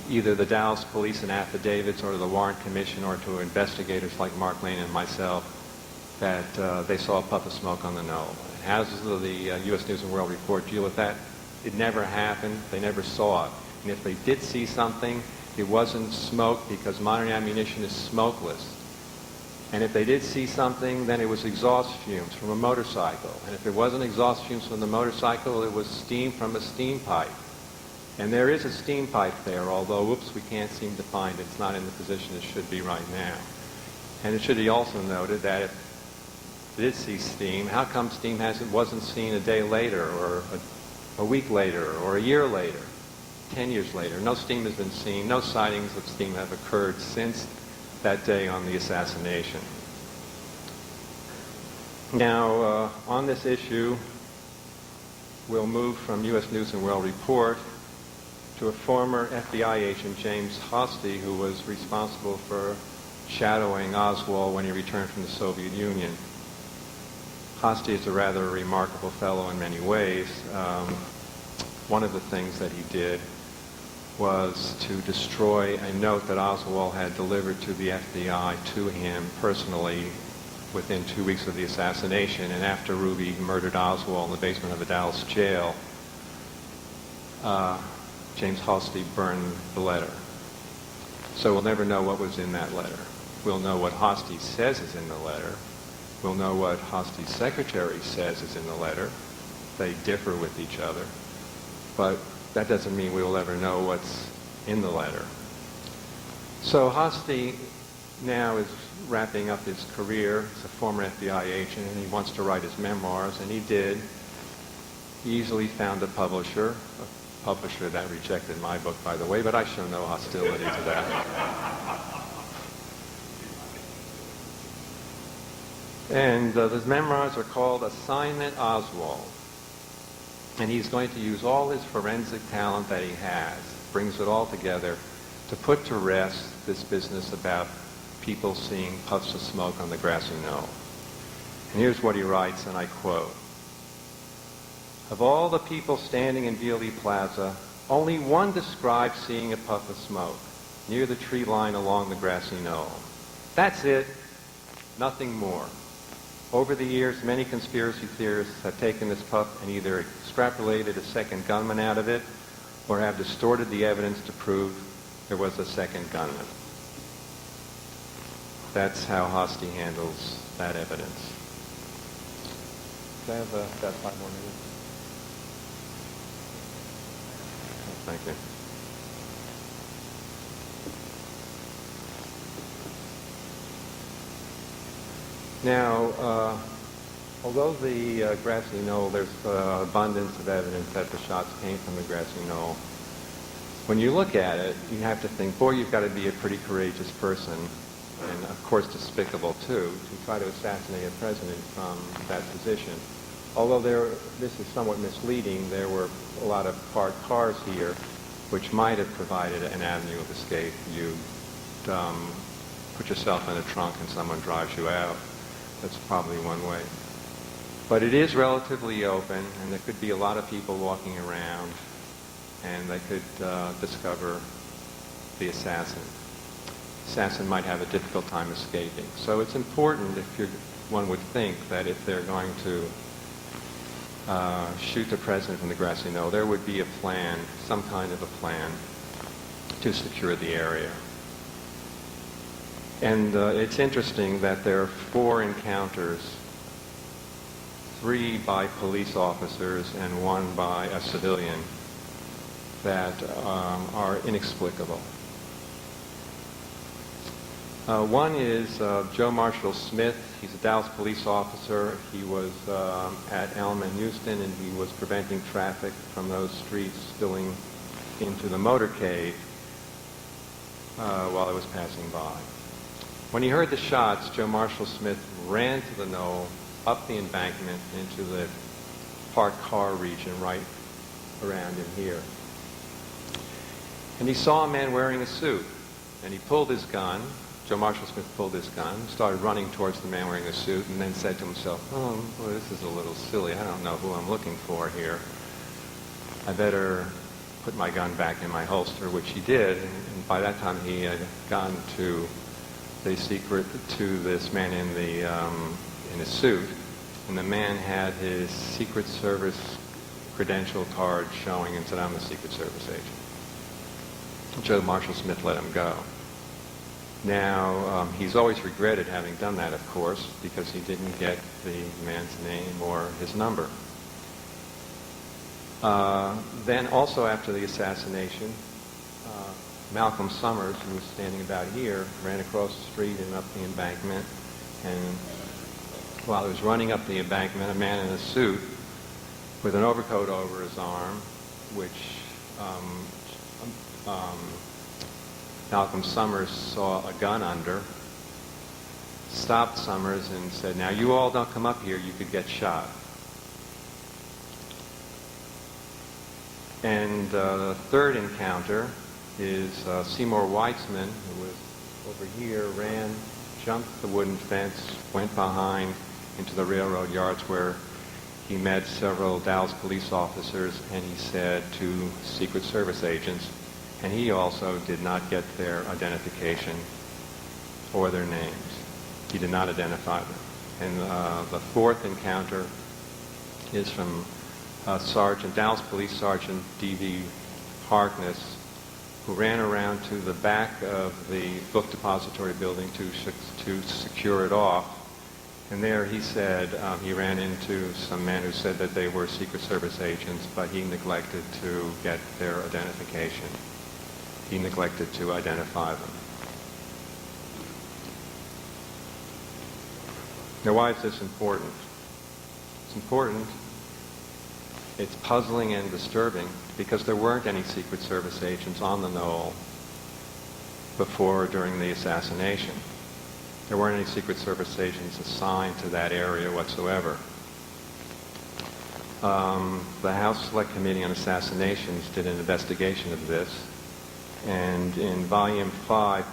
[SPEAKER 4] either the Dallas police in affidavits or the Warrant Commission or to investigators like Mark Lane and myself that they saw a puff of smoke on the knoll. How does the U.S. News and World Report deal with that? It never happened. They never saw it. And if they did see something, it wasn't smoke because modern ammunition is smokeless. And if they did see something, then it was exhaust fumes from a motorcycle. And if it wasn't exhaust fumes from the motorcycle, it was steam from a steam pipe. And there is a steam pipe there, although, whoops, we can't seem to find it. It's not in the position it should be right now. And it should be also noted that if it did see steam, how come steam wasn't seen a day later or a week later or a year later, 10 years later? No steam has been seen. No sightings of steam have occurred since that day on the assassination. Now, on this issue, we'll move from U.S. News and World Report to a former FBI agent, James Hosty, who was responsible for shadowing Oswald when he returned from the Soviet Union. Hosty is a rather remarkable fellow in many ways. One of the things that he did was to destroy a note that Oswald had delivered to the FBI to him personally within 2 weeks of the assassination. And after Ruby murdered Oswald in the basement of a Dallas jail, James Halstead burned the letter. So we'll never know what was in that letter. We'll know what Halstead says is in the letter. We'll know what Halstead's secretary says is in the letter. They differ with each other. But that doesn't mean we will ever know what's in the letter. So Halstead now is wrapping up his career as a former FBI agent, and he wants to write his memoirs, and he did. He easily found a publisher that rejected my book, by the way, but I show no hostility to that. And his memoirs are called Assignment Oswald. And he's going to use all his forensic talent that he has, brings it all together, to put to rest this business about people seeing puffs of smoke on the grassy knoll. And here's what he writes, and I quote, "Of all the people standing in Dealey Plaza, only one described seeing a puff of smoke near the tree line along the grassy knoll. That's it, nothing more. Over the years, many conspiracy theorists have taken this puff and either extrapolated a second gunman out of it or have distorted the evidence to prove there was a second gunman." That's how Halstead handles that evidence. Can I have about 5 more minutes? Thank you. Now, although the grassy knoll, there's abundance of evidence that the shots came from the grassy knoll, when you look at it, you have to think, boy, you've got to be a pretty courageous person, and of course despicable too, to try to assassinate a president from that position. Although this is somewhat misleading, there were a lot of parked cars here, which might have provided an avenue of escape. You put yourself in a trunk and someone drives you out. That's probably one way. But it is relatively open, and there could be a lot of people walking around, and they could discover the assassin. The assassin might have a difficult time escaping. So it's important, one would think, that if they're going to shoot the president from the grassy knoll, there would be a plan, some kind of a plan, to secure the area. And it's interesting that there are 4 encounters, 3 by police officers and 1 by a civilian, that are inexplicable. One is Joe Marshall Smith. He's a Dallas police officer. He was at Elm and Houston, and he was preventing traffic from those streets spilling into the motorcade while it was passing by. When he heard the shots, Joe Marshall Smith ran to the knoll, up the embankment, into the parked car region right around in here. And he saw a man wearing a suit, and he pulled his gun. Joe Marshall Smith pulled his gun, started running towards the man wearing the suit, and then said to himself, "Oh, boy, this is a little silly. I don't know who I'm looking for here. I better put my gun back in my holster," which he did. And by that time, he had gone to this man in a suit, and the man had his Secret Service credential card showing and said, "I'm a Secret Service agent." Joe Marshall Smith let him go. Now, he's always regretted having done that, of course, because he didn't get the man's name or his number. Then also after the assassination, Malcolm Summers, who was standing about here, ran across the street and up the embankment. And while he was running up the embankment, a man in a suit with an overcoat over his arm, which Malcolm Summers saw a gun under, stopped Summers and said, "Now you all don't come up here, you could get shot." And the third encounter is Seymour Weitzman, who was over here, ran, jumped the wooden fence, went behind into the railroad yards where he met several Dallas police officers, and he said to Secret Service agents, and he also did not get their identification or their names. He did not identify them. And the fourth encounter is from Dallas Police Sergeant D.V. Harkness, who ran around to the back of the book depository building to secure it off. And there he said he ran into some men who said that they were Secret Service agents, but he neglected to get their identification. He neglected to identify them. Now, why is this important? It's important, it's puzzling and disturbing, because there weren't any Secret Service agents on the knoll before or during the assassination. There weren't any Secret Service agents assigned to that area whatsoever. The House Select Committee on Assassinations did an investigation of this, and in Volume 5,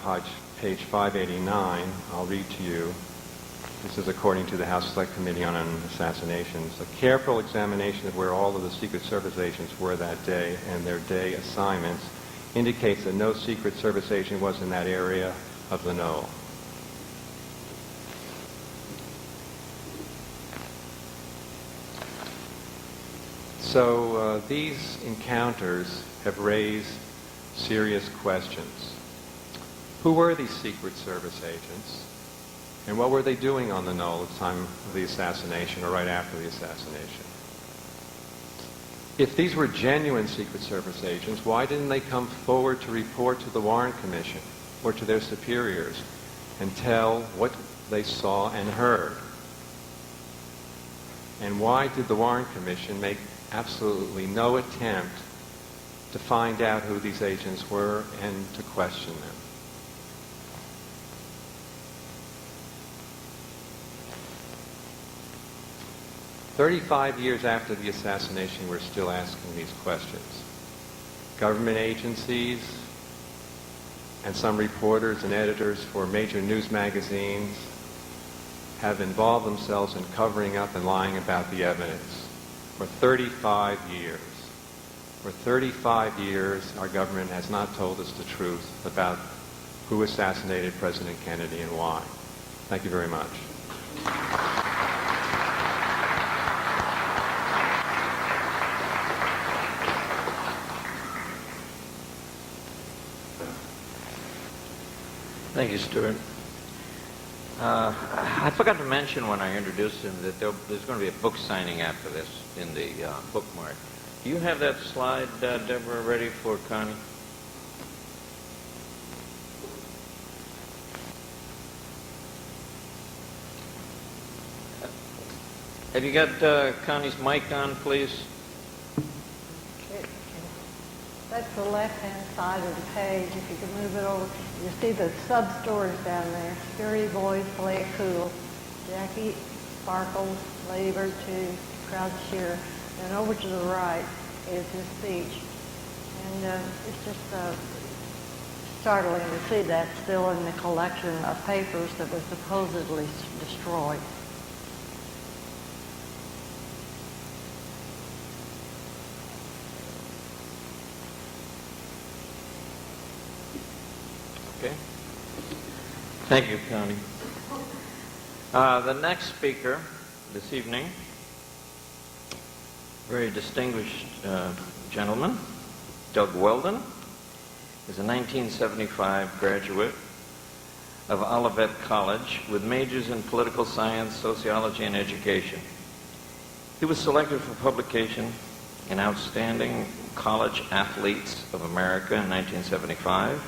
[SPEAKER 4] page 589, I'll read to you. This is according to the House Select Committee on Assassinations. A careful examination of where all of the Secret Service agents were that day and their day assignments indicates that no Secret Service agent was in that area of the knoll. So these encounters have raised serious questions. Who were these Secret Service agents? And what were they doing on the knoll at the time of the assassination or right after the assassination? If these were genuine Secret Service agents, why didn't they come forward to report to the Warren Commission or to their superiors and tell what they saw and heard? And why did the Warren Commission make absolutely no attempt to find out who these agents were and to question them? "35 years after the assassination, we're still asking these questions. Government agencies and some reporters and editors for major news magazines have involved themselves in covering up and lying about the evidence for 35 years. For 35 years, our government has not told us the truth about who assassinated President Kennedy and why. Thank you very much.
[SPEAKER 2] Thank you, Stuart. I forgot to mention when I introduced him that there's going to be a book signing after this in the bookmark. Do you have that slide, Deborah, ready for Connie? Have you got Connie's mic on, please?
[SPEAKER 3] That's the left-hand side of the page. If you can move it over, you see the sub-stories down there. Scary Boys, Play It Cool, Jackie Sparkles, Lady Bird 2, Crowd Cheer. And over to the right is his speech. And it's just startling to see that still in the collection of papers that was supposedly destroyed.
[SPEAKER 2] Okay. Thank you, Connie. The next speaker this evening, very distinguished gentleman, Doug Weldon, is a 1975 graduate of Olivet College with majors in political science, sociology, and education. He was selected for publication in Outstanding College Athletes of America in 1975.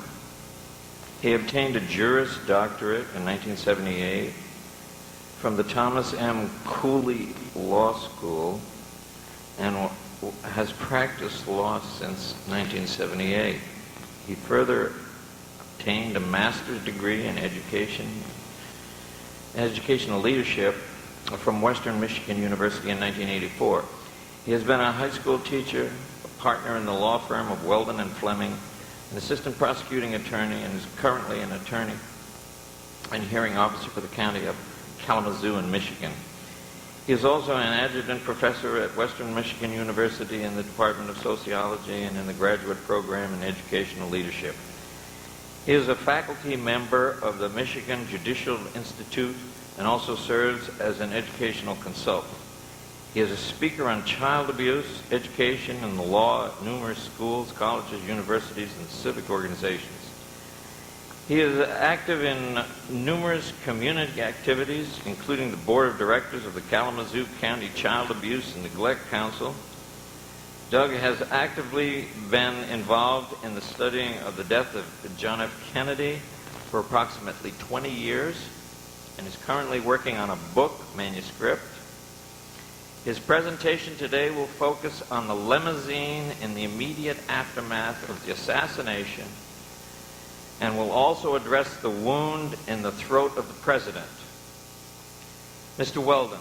[SPEAKER 2] He obtained a Juris Doctorate in 1978 from the Thomas M. Cooley Law School and has practiced law since 1978. He further obtained a master's degree in educational leadership from Western Michigan University in 1984. He has been a high school teacher, a partner in the law firm of Weldon and Fleming, an assistant prosecuting attorney, and is currently an attorney and hearing officer for the county of Kalamazoo in Michigan. He is also an adjunct professor at Western Michigan University in the Department of Sociology and in the graduate program in educational leadership. He is a faculty member of the Michigan Judicial Institute and also serves as an educational consultant. He is a speaker on child abuse, education, and the law at numerous schools, colleges, universities, and civic organizations. He is active in numerous community activities, including the Board of Directors of the Kalamazoo County Child Abuse and Neglect Council. Doug has actively been involved in the studying of the death of John F. Kennedy for approximately 20 years and is currently working on a book manuscript. His presentation today will focus on the limousine in the immediate aftermath of the assassination and will also address the wound in the throat of the president. Mr. Weldon.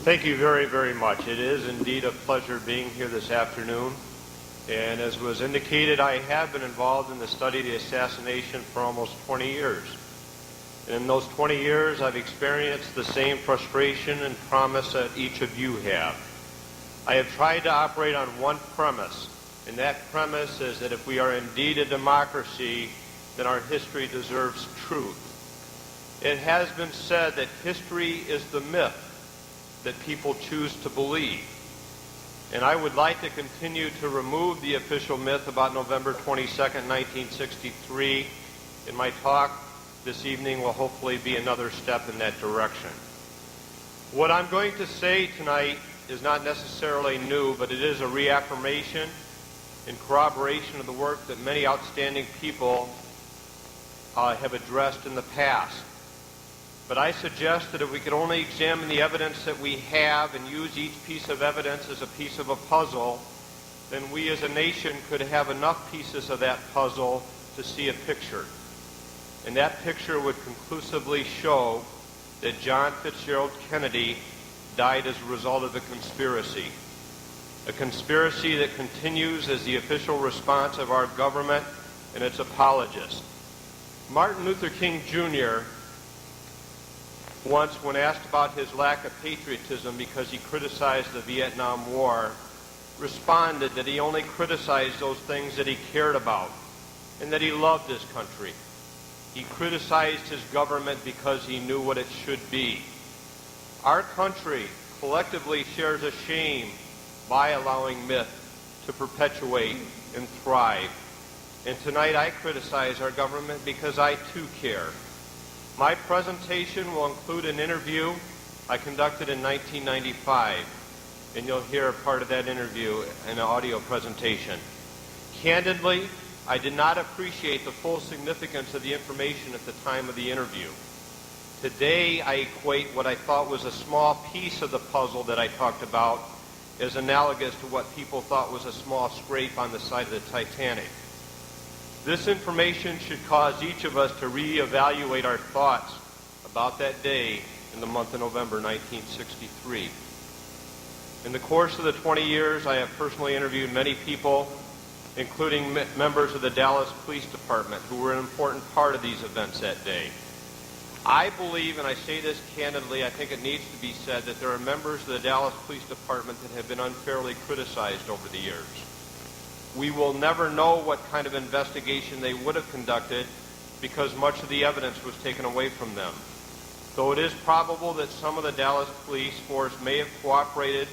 [SPEAKER 5] Thank you very, very much. It is indeed a pleasure being here this afternoon. And as was indicated, I have been involved in the study of the assassination for almost 20 years. And in those 20 years, I've experienced the same frustration and promise that each of you have. I have tried to operate on one premise, and that premise is that if we are indeed a democracy, then our history deserves truth. It has been said that history is the myth that people choose to believe. And I would like to continue to remove the official myth about November 22nd, 1963. And my talk this evening will hopefully be another step in that direction. What I'm going to say tonight is not necessarily new, but it is a reaffirmation and corroboration of the work that many outstanding people have addressed in the past. But I suggest that if we could only examine the evidence that we have and use each piece of evidence as a piece of a puzzle, then we as a nation could have enough pieces of that puzzle to see a picture. And that picture would conclusively show that John Fitzgerald Kennedy died as a result of a conspiracy that continues as the official response of our government and its apologists. Martin Luther King Jr. once, when asked about his lack of patriotism because he criticized the Vietnam War, responded that he only criticized those things that he cared about and that he loved his country. He criticized his government because he knew what it should be. Our country collectively shares a shame by allowing myth to perpetuate and thrive. And tonight I criticize our government because I too care. My presentation will include an interview I conducted in 1995, and you'll hear a part of that interview in an audio presentation. Candidly, I did not appreciate the full significance of the information at the time of the interview. Today, I equate what I thought was a small piece of the puzzle that I talked about as analogous to what people thought was a small scrape on the side of the Titanic. This information should cause each of us to reevaluate our thoughts about that day in the month of November 1963. In the course of the 20 years, I have personally interviewed many people, including members of the Dallas Police Department, who were an important part of these events that day. I believe, and I say this candidly, I think it needs to be said, that there are members of the Dallas Police Department that have been unfairly criticized over the years. We will never know what kind of investigation they would have conducted because much of the evidence was taken away from them. Though it is probable that some of the Dallas police force may have cooperated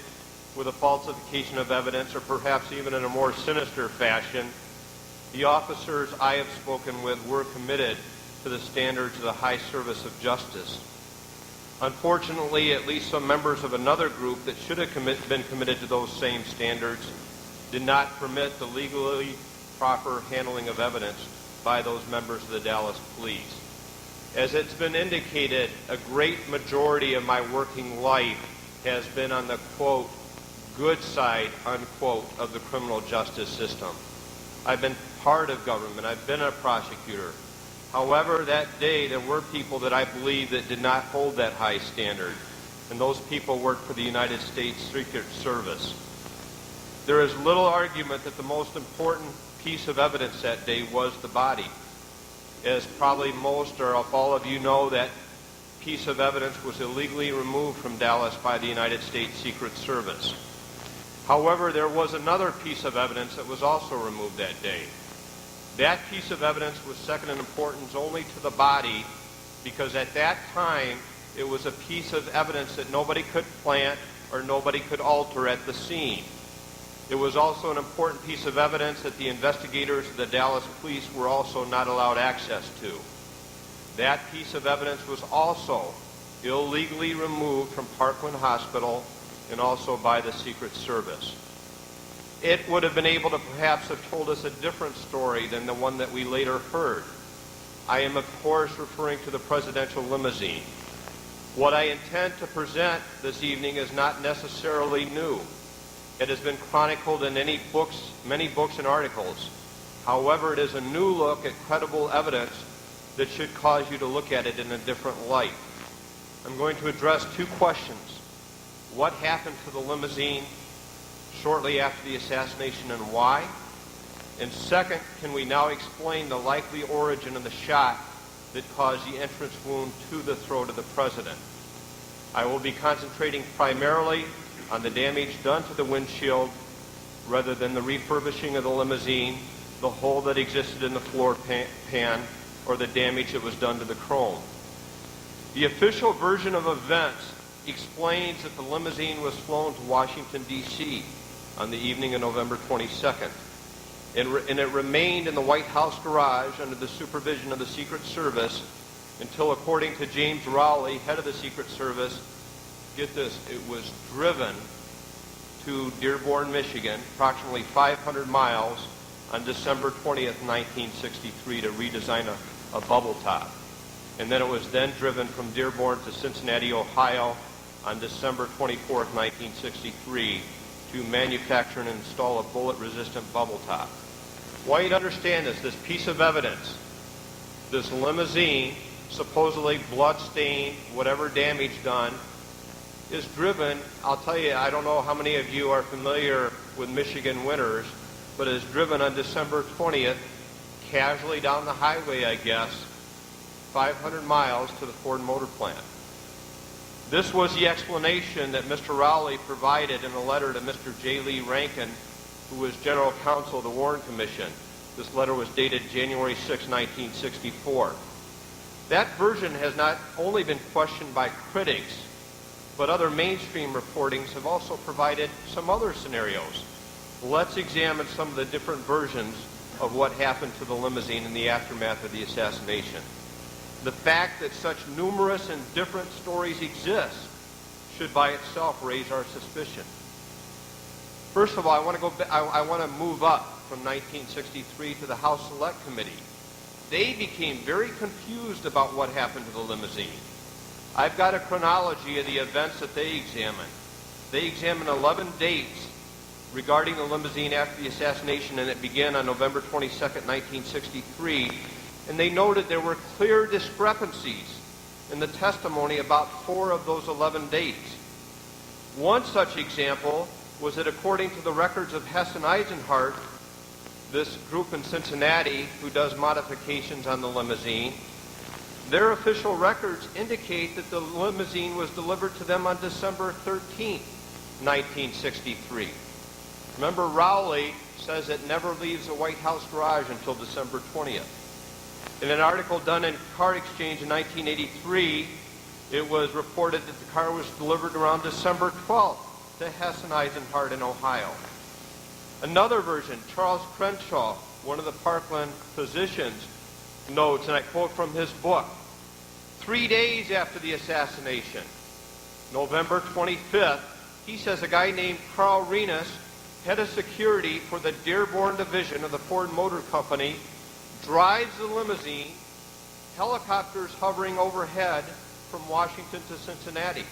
[SPEAKER 5] with a falsification of evidence or perhaps even in a more sinister fashion, the officers I have spoken with were committed to the standards of the high service of justice. Unfortunately, at least some members of another group that should have been committed to those same standards did not permit the legally proper handling of evidence by those members of the Dallas Police. As it's been indicated, a great majority of my working life has been on the, quote, good side, unquote, of the criminal justice system. I've been part of government. I've been a prosecutor. However, that day there were people that I believe that did not hold that high standard, and those people worked for the United States Secret Service. There is little argument that the most important piece of evidence that day was the body. As probably most or if all of you know, that piece of evidence was illegally removed from Dallas by the United States Secret Service. However, there was another piece of evidence that was also removed that day. That piece of evidence was second in importance only to the body because at that time it was a piece of evidence that nobody could plant or nobody could alter at the scene. It was also an important piece of evidence that the investigators of the Dallas police were also not allowed access to. That piece of evidence was also illegally removed from Parkland Hospital and also by the Secret Service. It would have been able to perhaps have told us a different story than the one that we later heard. I am, of course, referring to the presidential limousine. What I intend to present this evening is not necessarily new. It has been chronicled in many books and articles. However, it is a new look at credible evidence that should cause you to look at it in a different light. I'm going to address two questions. What happened to the limousine shortly after the assassination and why? And second, can we now explain the likely origin of the shot that caused the entrance wound to the throat of the president? I will be concentrating primarily on the damage done to the windshield rather than the refurbishing of the limousine, the hole that existed in the floor pan, or the damage that was done to the chrome. The official version of events explains that the limousine was flown to Washington, D.C. on the evening of November 22nd, and it remained in the White House garage under the supervision of the Secret Service until, according to James Rowley, head of the Secret Service, get this, it was driven to Dearborn, Michigan, approximately 500 miles on December 20th, 1963 to redesign a bubble top. And then it was then driven from Dearborn to Cincinnati, Ohio on December 24th, 1963 to manufacture and install a bullet-resistant bubble top. I want you to understand this piece of evidence, this limousine, supposedly blood-stained, whatever damage done, is driven, I'll tell you, I don't know how many of you are familiar with Michigan winters, but is driven on December 20th, casually down the highway, I guess, 500 miles to the Ford Motor Plant. This was the explanation that Mr. Rowley provided in a letter to Mr. J. Lee Rankin, who was General Counsel of the Warren Commission. This letter was dated January 6, 1964. That version has not only been questioned by critics, but other mainstream reportings have also provided some other scenarios. Let's examine some of the different versions of what happened to the limousine in the aftermath of the assassination. The fact that such numerous and different stories exist should by itself raise our suspicion. First of all, I want to move up from 1963 to the House Select Committee. They became very confused about what happened to the limousine. I've got a chronology of the events that they examined. They examined 11 dates regarding the limousine after the assassination, and it began on November 22nd, 1963. And they noted there were clear discrepancies in the testimony about 4 of those 11 dates. One such example was that according to the records of Hess and Eisenhart, this group in Cincinnati who does modifications on the limousine, their official records indicate that the limousine was delivered to them on December 13th, 1963. Remember, Rowley says it never leaves the White House garage until December 20th. In an article done in Car Exchange in 1983, it was reported that the car was delivered around December 12th to Hess and Eisenhart in Ohio. Another version, Charles Crenshaw, one of the Parkland physicians, notes, and I quote from his book, 3 days after the assassination, November 25th, he says a guy named Carl Renas, head of security for the Dearborn division of the Ford Motor Company, drives the limousine, helicopters hovering overhead from Washington to Cincinnati.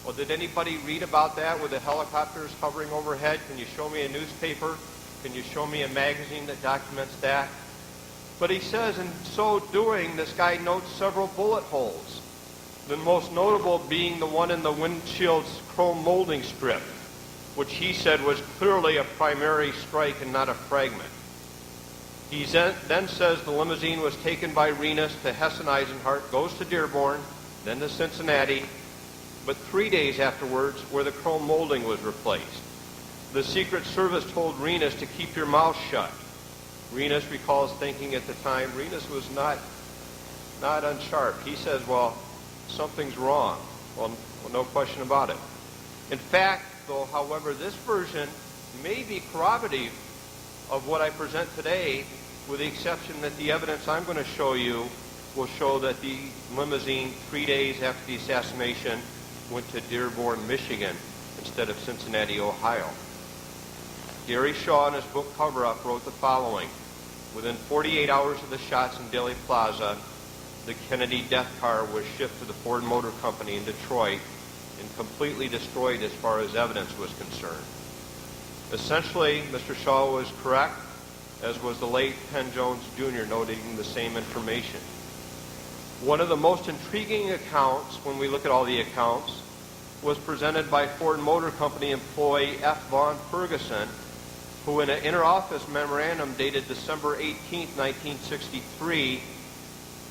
[SPEAKER 5] Well, did anybody read about that with the helicopters hovering overhead? Can you show me a newspaper? Can you show me a magazine that documents that? But he says, in so doing, this guy notes several bullet holes, the most notable being the one in the windshield's chrome molding strip, which he said was clearly a primary strike and not a fragment. He then says the limousine was taken by Renas to Hess and Eisenhart, goes to Dearborn, then to Cincinnati, but 3 days afterwards where the chrome molding was replaced. The Secret Service told Renus to keep your mouth shut. Renus recalls thinking at the time, Renus was not unsharp. He says, well, something's wrong. Well, no question about it. In fact, though, however, this version may be corroborative of what I present today, with the exception that the evidence I'm going to show you will show that the limousine 3 days after the assassination went to Dearborn, Michigan, instead of Cincinnati, Ohio. Gary Shaw, in his book Cover Up, wrote the following: within 48 hours of the shots in Dealey Plaza, the Kennedy death car was shipped to the Ford Motor Company in Detroit and completely destroyed as far as evidence was concerned. Essentially, Mr. Shaw was correct, as was the late Penn Jones Jr., noting the same information. One of the most intriguing accounts, when we look at all the accounts, was presented by Ford Motor Company employee F. Vaughn Ferguson, who in an inter-office memorandum dated December 18, 1963,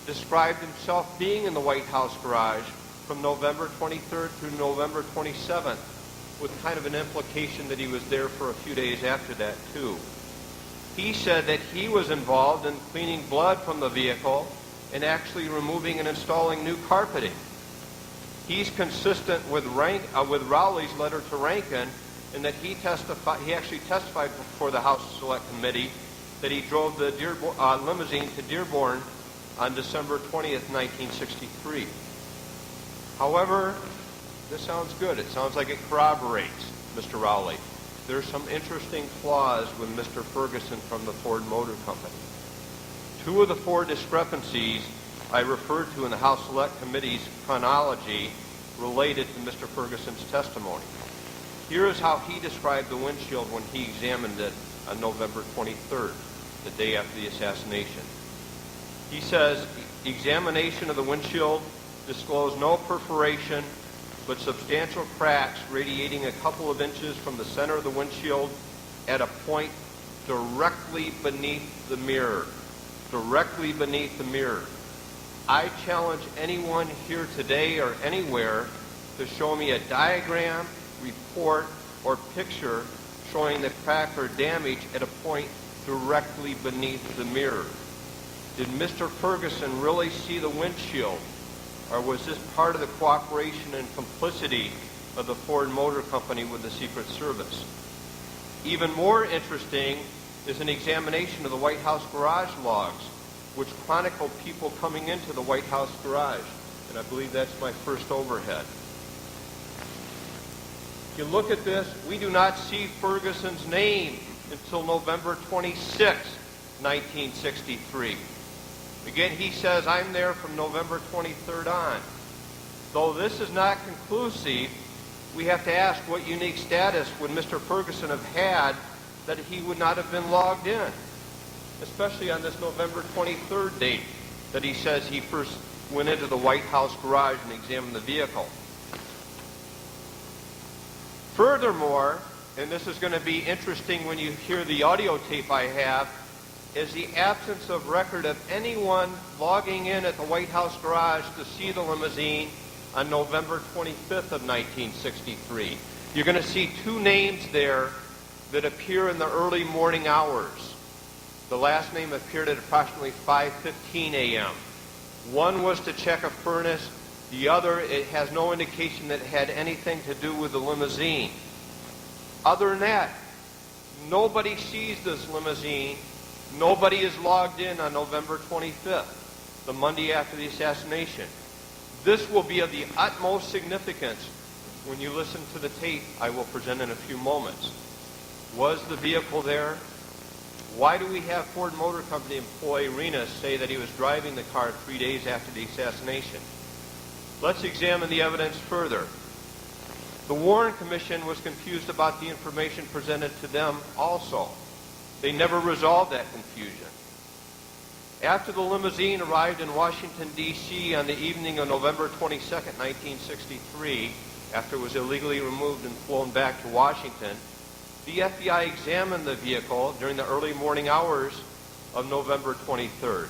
[SPEAKER 5] described himself being in the White House garage from November 23rd through November 27th, with kind of an implication that he was there for a few days after that, too. He said that he was involved in cleaning blood from the vehicle and actually removing and installing new carpeting. He's consistent with Rowley's letter to Rankin in that he actually testified before the House Select Committee that he drove the limousine to Dearborn on December 20th, 1963. However, this sounds good. It sounds like it corroborates Mr. Rowley. There's some interesting flaws with Mr. Ferguson from the Ford Motor Company. Two of the four discrepancies I referred to in the House Select Committee's chronology related to Mr. Ferguson's testimony. Here is how he described the windshield when he examined it on November 23rd, the day after the assassination. He says, examination of the windshield disclosed no perforation, but substantial cracks radiating a couple of inches from the center of the windshield at a point directly beneath the mirror. Directly beneath the mirror. I challenge anyone here today or anywhere to show me a diagram, report, or picture showing the crack or damage at a point directly beneath the mirror. Did Mr. Ferguson really see the windshield, or was this part of the cooperation and complicity of the Ford Motor Company with the Secret Service? Even more interesting is an examination of the White House garage logs, which chronicle people coming into the White House garage. And I believe that's my first overhead. If you look at this, we do not see Ferguson's name until November 26, 1963. Again, he says, I'm there from November 23rd on. Though this is not conclusive, we have to ask what unique status would Mr. Ferguson have had that he would not have been logged in, especially on this November 23rd date that he says he first went into the White House garage and examined the vehicle. Furthermore, and this is going to be interesting when you hear the audio tape I have, is the absence of record of anyone logging in at the White House garage to see the limousine on November 25th of 1963. You're going to see two names there that appear in the early morning hours. The last name appeared at approximately 5:15 a.m. One was to check a furnace. The other, it has no indication that it had anything to do with the limousine. Other than that, nobody sees this limousine. Nobody is logged in on November 25th, the Monday after the assassination. This will be of the utmost significance when you listen to the tape I will present in a few moments. Was the vehicle there? Why do we have Ford Motor Company employee Renus say that he was driving the car 3 days after the assassination? Let's examine the evidence further. The Warren Commission was confused about the information presented to them also. They never resolved that confusion. After the limousine arrived in Washington, D.C. on the evening of November 22, 1963, after it was illegally removed and flown back to Washington, the FBI examined the vehicle during the early morning hours of November 23rd.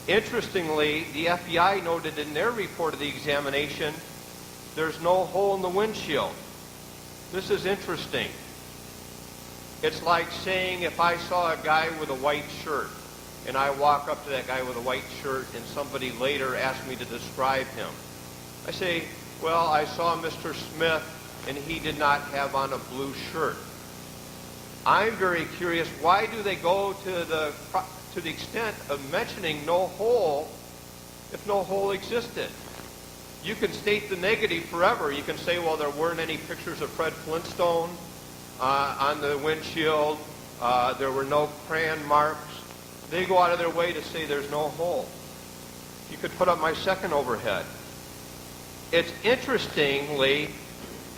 [SPEAKER 5] Interestingly, the FBI noted in their report of the examination, there's no hole in the windshield. This is interesting. It's like saying if I saw a guy with a white shirt, and I walk up to that guy with a white shirt, and somebody later asks me to describe him. I say, well, I saw Mr. Smith, and he did not have on a blue shirt. I'm very curious, why do they go to the extent of mentioning no hole if no hole existed? You can state the negative forever. You can say, well, there weren't any pictures of Fred Flintstone on the windshield. There were no crayon marks. They go out of their way to say there's no hole. You could put up my second overhead. It's interestingly,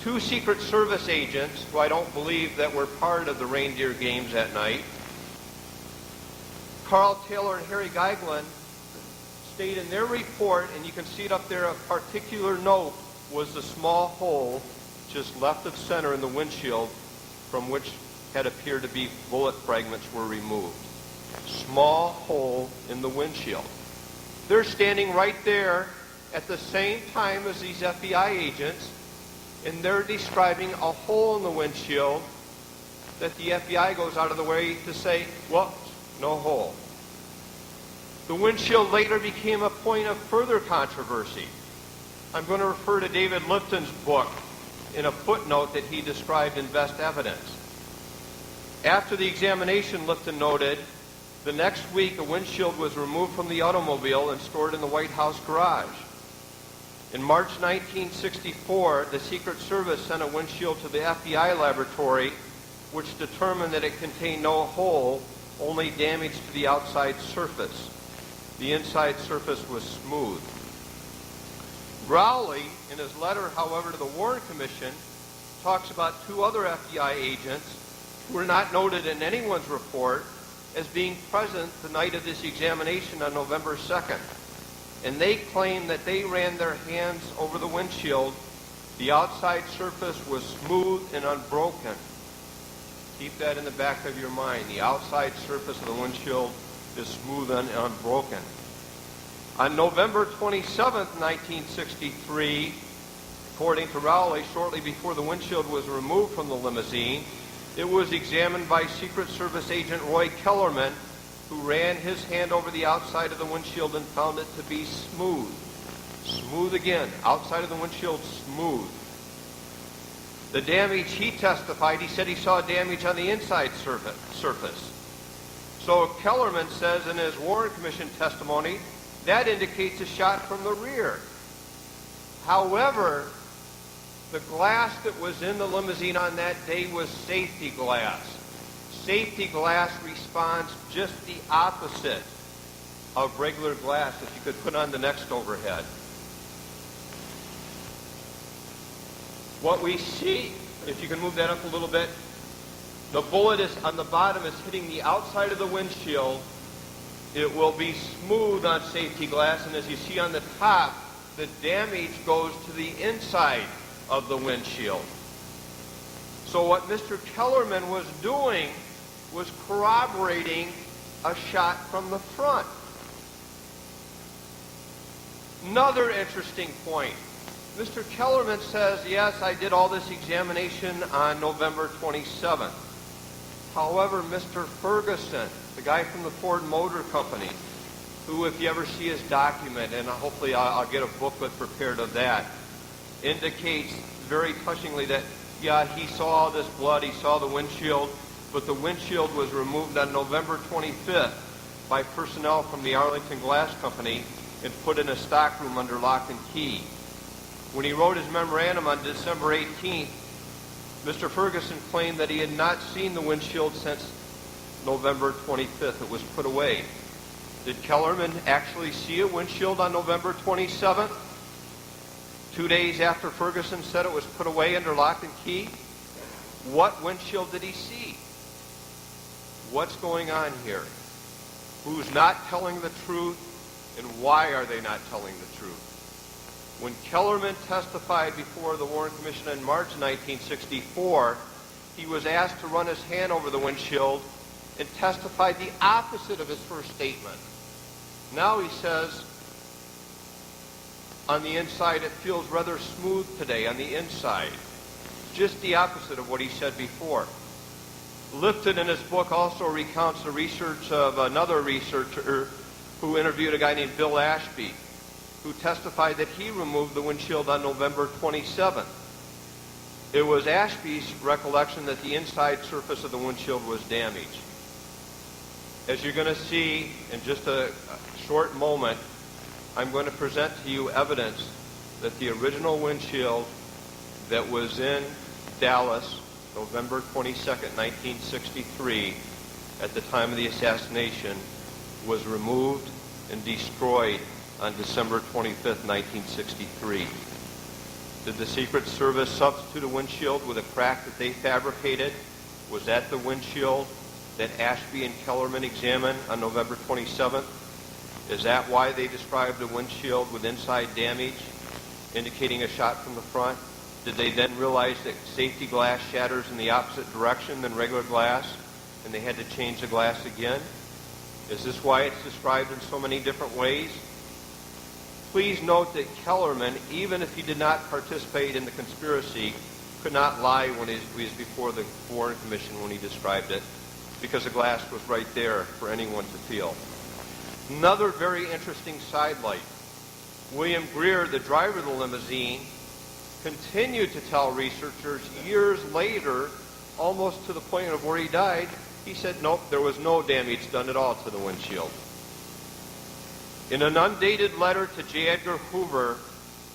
[SPEAKER 5] two Secret Service agents, who I don't believe that were part of the reindeer games that night, Carl Taylor and Harry Geiglin, state in their report, and you can see it up there, a particular note was the small hole just left of center in the windshield from which had appeared to be bullet fragments were removed. Small hole in the windshield. They're standing right there at the same time as these FBI agents, and they're describing a hole in the windshield that the FBI goes out of the way to say, well, no hole. The windshield later became a point of further controversy. I'm going to refer to David Lifton's book in a footnote that he described in Best Evidence. After the examination, Lifton noted, the next week a windshield was removed from the automobile and stored in the White House garage. In March 1964, the Secret Service sent a windshield to the FBI laboratory, which determined that it contained no hole, only damage to the outside surface. The inside surface was smooth. Rowley, in his letter, however, to the Warren Commission, talks about two other FBI agents who were not noted in anyone's report as being present the night of this examination on November 2nd. And they claim that they ran their hands over the windshield. The outside surface was smooth and unbroken. Keep that in the back of your mind. The outside surface of the windshield is smooth and unbroken. On November 27th, 1963, according to Rowley, shortly before the windshield was removed from the limousine, it was examined by Secret Service agent Roy Kellerman, who ran his hand over the outside of the windshield and found it to be smooth. Smooth again. Outside of the windshield, smooth. The damage he testified, he said he saw damage on the inside surface. So Kellerman says in his Warren Commission testimony, that indicates a shot from the rear. However, the glass that was in the limousine on that day was safety glass. Safety glass responds just the opposite of regular glass. If you could put on the next overhead. What we see, if you can move that up a little bit, the bullet is on the bottom is hitting the outside of the windshield. It will be smooth on safety glass, and as you see on the top, the damage goes to the inside of the windshield. So what Mr. Kellerman was doing was corroborating a shot from the front. Another interesting point. Mr. Kellerman says, yes, I did all this examination on November 27th. However, Mr. Ferguson, the guy from the Ford Motor Company, who, if you ever see his document, and hopefully I'll get a booklet prepared of that, indicates very touchingly that, yeah, he saw this blood, he saw the windshield, but the windshield was removed on November 25th by personnel from the Arlington Glass Company and put in a stockroom under lock and key. When he wrote his memorandum on December 18th, Mr. Ferguson claimed that he had not seen the windshield since November 25th. It was put away. Did Kellerman actually see a windshield on November 27th? 2 days after Ferguson said it was put away under lock and key? What windshield did he see? What's going on here? Who's not telling the truth, and why are they not telling the truth? When Kellerman testified before the Warren Commission in March 1964, he was asked to run his hand over the windshield and testified the opposite of his first statement. Now he says, on the inside, it feels rather smooth today on the inside. Just the opposite of what he said before. Lifton in his book also recounts the research of another researcher who interviewed a guy named Bill Ashby, who testified that he removed the windshield on November 27th. It was Ashby's recollection that the inside surface of the windshield was damaged. As you're going to see in just a short moment, I'm going to present to you evidence that the original windshield that was in Dallas, November 22nd, 1963, at the time of the assassination, was removed and destroyed on December 25th, 1963. Did the Secret Service substitute a windshield with a crack that they fabricated? Was that the windshield that Ashby and Kellerman examined on November 27th? Is that why they described a windshield with inside damage, indicating a shot from the front? Did they then realize that safety glass shatters in the opposite direction than regular glass, and they had to change the glass again? Is this why it's described in so many different ways? Please note that Kellerman, even if he did not participate in the conspiracy, could not lie when he was before the Warren Commission when he described it, because the glass was right there for anyone to feel. Another very interesting sidelight. William Greer, the driver of the limousine, continued to tell researchers years later, almost to the point of where he died, he said, nope, there was no damage done at all to the windshield. In an undated letter to J. Edgar Hoover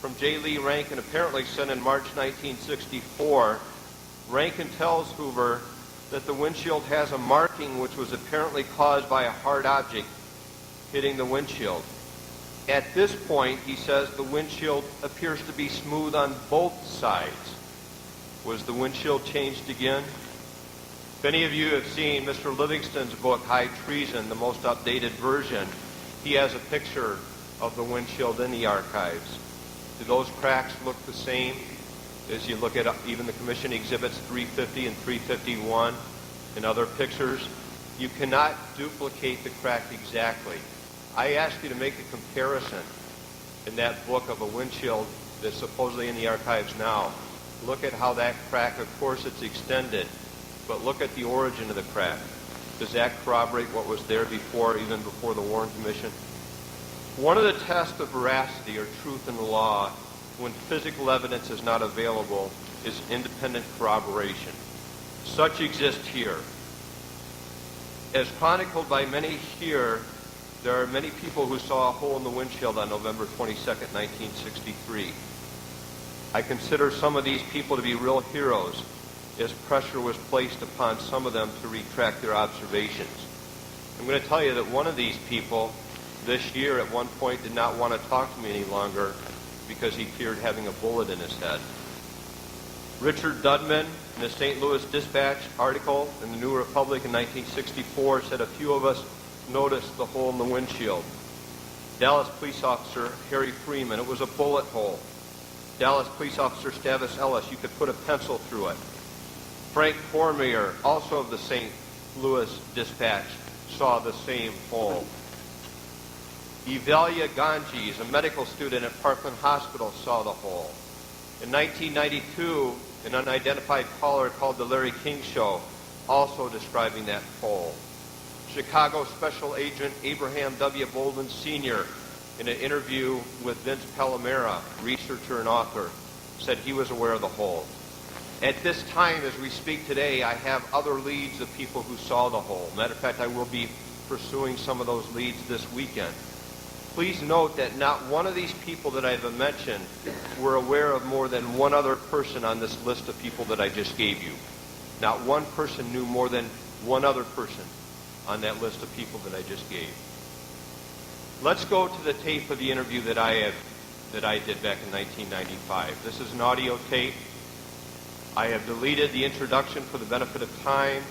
[SPEAKER 5] from J. Lee Rankin, apparently sent in March 1964, Rankin tells Hoover that the windshield has a marking which was apparently caused by a hard object hitting the windshield. At this point, he says, the windshield appears to be smooth on both sides. Was the windshield changed again? If any of you have seen Mr. Livingston's book, High Treason, the most updated version, he has a picture of the windshield in the archives. Do those cracks look the same as you look at even the Commission Exhibits 350 and 351 and other pictures? You cannot duplicate the crack exactly. I asked you to make a comparison in that book of a windshield that's supposedly in the archives now. Look at how that crack, of course it's extended, but look at the origin of the crack. Does that corroborate what was there before, even before the Warren Commission? One of the tests of veracity or truth in the law, when physical evidence is not available, is independent corroboration. Such exists here. As chronicled by many here, there are many people who saw a hole in the windshield on November 22nd, 1963. I consider some of these people to be real heroes, as pressure was placed upon some of them to retract their observations. I'm going to tell you that one of these people this year at one point did not want to talk to me any longer because he feared having a bullet in his head. Richard Dudman, in the St. Louis Dispatch article in the New Republic in 1964, said a few of us noticed the hole in the windshield. Dallas police officer Harry Freeman, it was a bullet hole. Dallas police officer Stavis Ellis, you could put a pencil through it. Frank Cormier, also of the St. Louis Dispatch, saw the same hole. Evalia Ganges, a medical student at Parkland Hospital, saw the hole. In 1992, an unidentified caller called the Larry King Show, also describing that hole. Chicago Special Agent Abraham W. Bolden Sr., in an interview with Vince Palomera, researcher and author, said he was aware of the hole. At this time, as we speak today, I have other leads of people who saw the hole. Matter of fact, I will be pursuing some of those leads this weekend. Please note that not one of these people that I've mentioned were aware of more than one other person on this list of people that I just gave you. Not one person knew more than one other person on that list of people that I just gave. Let's go to the tape of the interview that I did back in 1995. This is an audio tape. I have deleted the introduction for the benefit of time,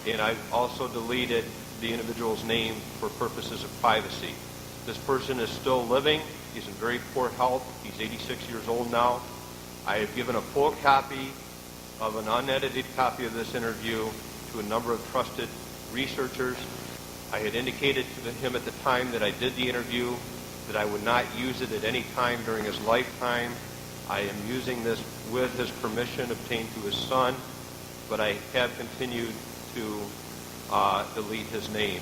[SPEAKER 5] and I've also deleted the individual's name for purposes of privacy. This person is still living. He's in very poor health. He's 86 years old now. I have given a full copy of an unedited copy of this interview to a number of trusted researchers. I had indicated to him at the time that I did the interview that I would not use it at any time during his lifetime. I am using this with his permission obtained through his son, but I have continued to delete his name.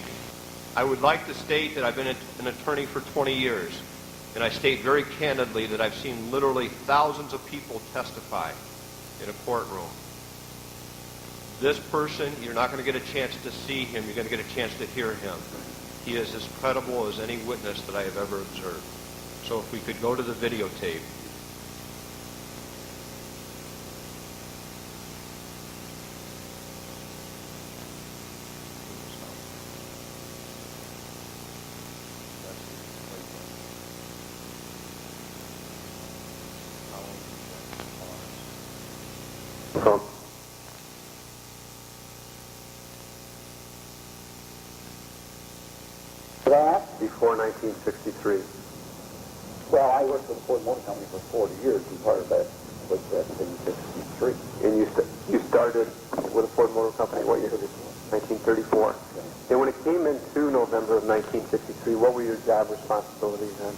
[SPEAKER 5] I would like to state that I've been an attorney for 20 years, and I state very candidly that I've seen literally thousands of people testify in a courtroom. This person, you're not going to get a chance to see him, you're going to get a chance to hear him. He is as credible as any witness that I have ever observed. So if we could go to the videotape.
[SPEAKER 6] Before 1963.
[SPEAKER 7] Well, I worked for the Ford Motor Company for 40 years, and part of that was that in 63.
[SPEAKER 6] And you started with the Ford Motor Company, what year? 1934.
[SPEAKER 7] Yeah.
[SPEAKER 6] And when it came into November of 1963, what were your job responsibilities then?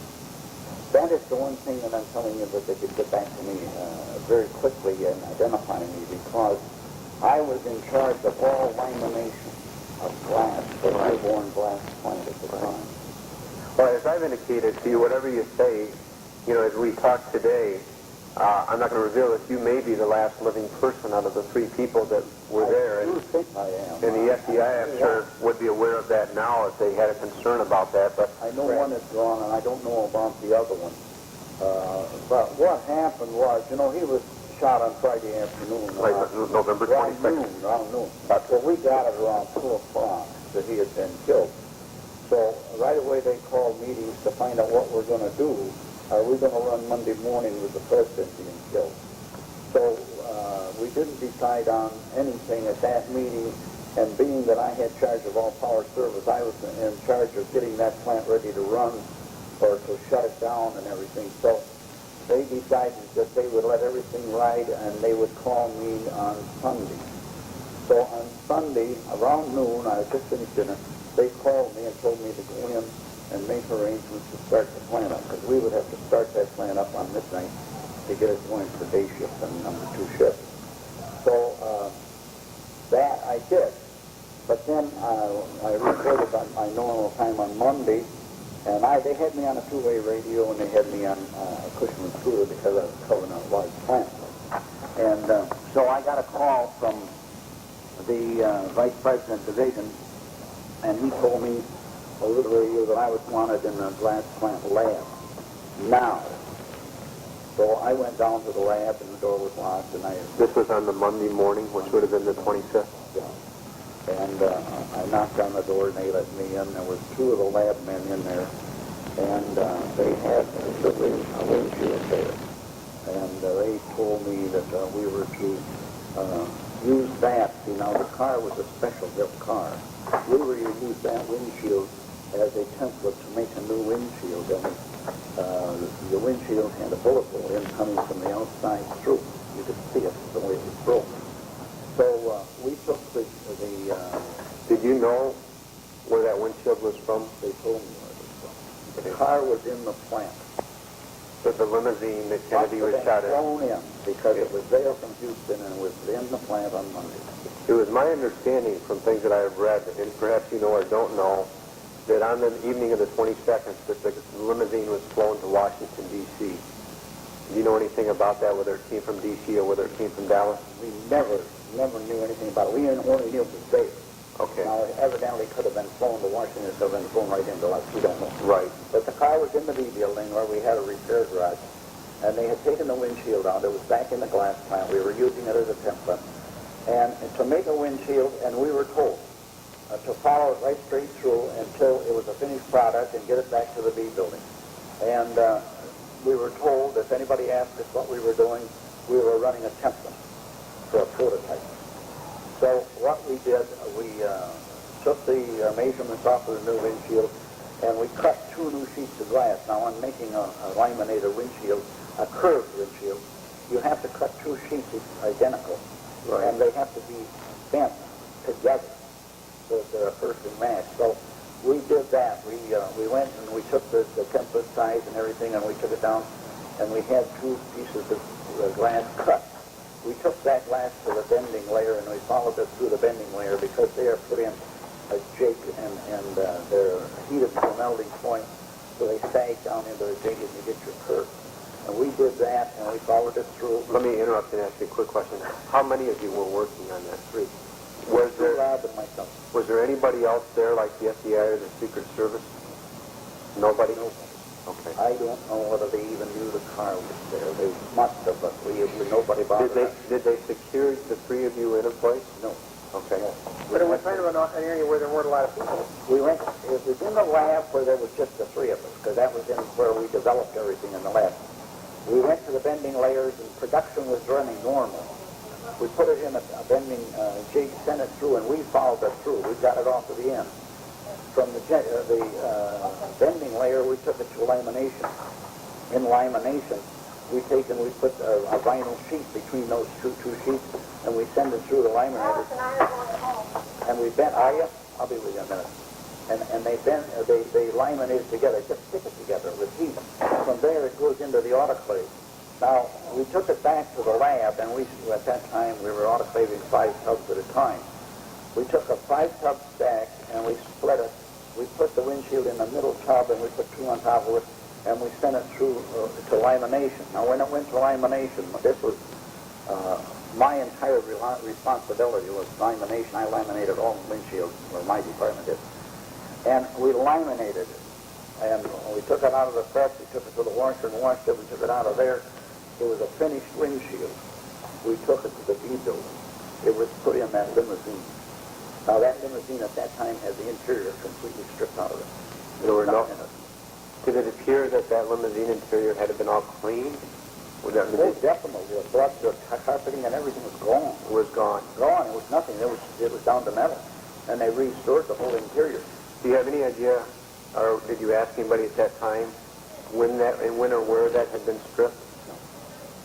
[SPEAKER 7] That is the one thing that I'm telling you that they could get back to me very quickly and identify me, because I was in charge of all lamination of glass for the newborn glass plant at the time.
[SPEAKER 6] Well, as I've indicated to you, whatever you say, as we talk today, I'm not going to reveal that you may be the last living person out of the three people that were there.
[SPEAKER 7] I do think I am.
[SPEAKER 6] And the FBI, I'm sure, would be aware of that now if they had a concern about that. But
[SPEAKER 7] I know one is gone, and I don't know about the other one. But what happened was, he was shot on Friday afternoon.
[SPEAKER 6] Like November 22nd.
[SPEAKER 7] Around noon. So we got it around 2 o'clock that he had been killed. So right away they called meetings to find out what we're going to do. Are we going to run Monday morning with the president being killed? So we didn't decide on anything at that meeting, and being that I had charge of all power service, I was in charge of getting that plant ready to run or to shut it down and everything. So they decided that they would let everything ride, and they would call me on Sunday. So on Sunday, around noon, I had just finished dinner, they called me and told me to go in and make arrangements to start the plant up, because we would have to start that plant up on midnight to get it going for day shift and number 2 shift. So that I did. But then I reported on my normal time on Monday, and they had me on a 2-way radio, and they had me on Cushman scooter because I was covering a large plant. And so I got a call from the Vice President Division, and he told me over the radio that I was wanted in the glass plant lab now. So I went down to the lab, and the door was locked, and
[SPEAKER 6] This was on the Monday morning, which would have been the 25th?
[SPEAKER 7] Yeah. And I knocked on the door, and they let me in. There was 2 of the lab men in there, and they had a windshield there. And they told me that we were to use that. See, now the car was a special built car. We were to use that windshield as a template to make a new windshield. And the windshield had a bullet hole in coming from the outside through. You could see it the way it was broken. So we took the
[SPEAKER 6] Did you know where that windshield was from?
[SPEAKER 7] they told me where it was from. The car was in the plant.
[SPEAKER 6] So the limousine that Kennedy was shot at?
[SPEAKER 7] Flown in, because it was there from Houston and was in the plant on Monday.
[SPEAKER 6] It was my understanding from things that I have read, and perhaps you know or don't know, that on the evening of the 22nd, that the limousine was flown to Washington, D.C. Do you know anything about that, whether it came from D.C. or whether it came from Dallas?
[SPEAKER 7] We never knew anything about it. We only knew it was there.
[SPEAKER 6] Okay.
[SPEAKER 7] Now, it evidently could have been flown to Washington, could have been flown right into us. We don't know.
[SPEAKER 6] Right.
[SPEAKER 7] But the car was in the B building where we had a repair garage, and they had taken the windshield out. It was back in the glass plant. We were using it as a template. And to make a windshield, and we were told to follow it right straight through until it was a finished product and get it back to the B building. And we were told if anybody asked us what we were doing, we were running a template for a prototype. So what we did, we took the measurements off of the new windshield, and we cut 2 new sheets of glass. Now, on making a laminated windshield, a curved windshield, you have to cut 2 sheets identical, and they have to be bent together so that they're a perfect match. So We did that. We went and we took the template size and everything, and we took it down, and we had two pieces of glass cut. We took that glass to the bending layer, and we followed it through the bending layer because they are put in a jig, and they're heated to a melting point, so they sag down into the jig and you get your curve. And we did that, and we followed it through.
[SPEAKER 6] Let me interrupt and ask you a quick question. How many of you were working on that?
[SPEAKER 7] Three.
[SPEAKER 6] Was there,
[SPEAKER 7] Rob and myself.
[SPEAKER 6] was there anybody else there, like the FBI or the Secret Service? Nobody?
[SPEAKER 7] No.
[SPEAKER 6] Okay.
[SPEAKER 7] I don't know whether they even knew the car was there. They must have, but nobody bothered us.
[SPEAKER 6] Did they secure the three of you in a place?
[SPEAKER 7] No.
[SPEAKER 6] Okay.
[SPEAKER 7] No.
[SPEAKER 8] But it was kind of an area where there weren't a lot of people.
[SPEAKER 7] We went, it was in the lab where there was just the three of us, because that was in where we developed everything in the lab. We went to the bending layers, and production was running normal. We put it in a bending jig, sent it through, and we followed it through. We got it off to the end. From the bending layer, we took it to lamination. In lamination, we put a vinyl sheet between those two sheets, and we send it through the laminator. And we bent. I'll be with you in a minute. And they laminate it together, just stick it together with heat. From there, it goes into the autoclave. Now, we took it back to the lab, and at that time, we were autoclaving 5 tubs at a time. We took a 5-tub stack, and we split it. We put the windshield in the middle tub, and we put 2 on top of it, and we sent it through to lamination. Now, when it went to lamination, this was my entire responsibility was lamination. I laminated all the windshields, or my department did. And we laminated it. And we took it out of the press, we took it to the washer and washed it, we took it out of there. It was a finished windshield. We took it to the B building. It was put in that limousine. Now that limousine at that time had the interior completely stripped out of it.
[SPEAKER 6] There were no.
[SPEAKER 7] In it.
[SPEAKER 6] Did it appear that limousine interior had been all cleaned?
[SPEAKER 7] Oh, definitely. The carpeting and everything was gone.
[SPEAKER 6] It was gone.
[SPEAKER 7] Gone. It was nothing. It was down to metal. And they restored the whole interior.
[SPEAKER 6] Do you have any idea, or did you ask anybody at that time when or where that had been stripped?
[SPEAKER 7] No.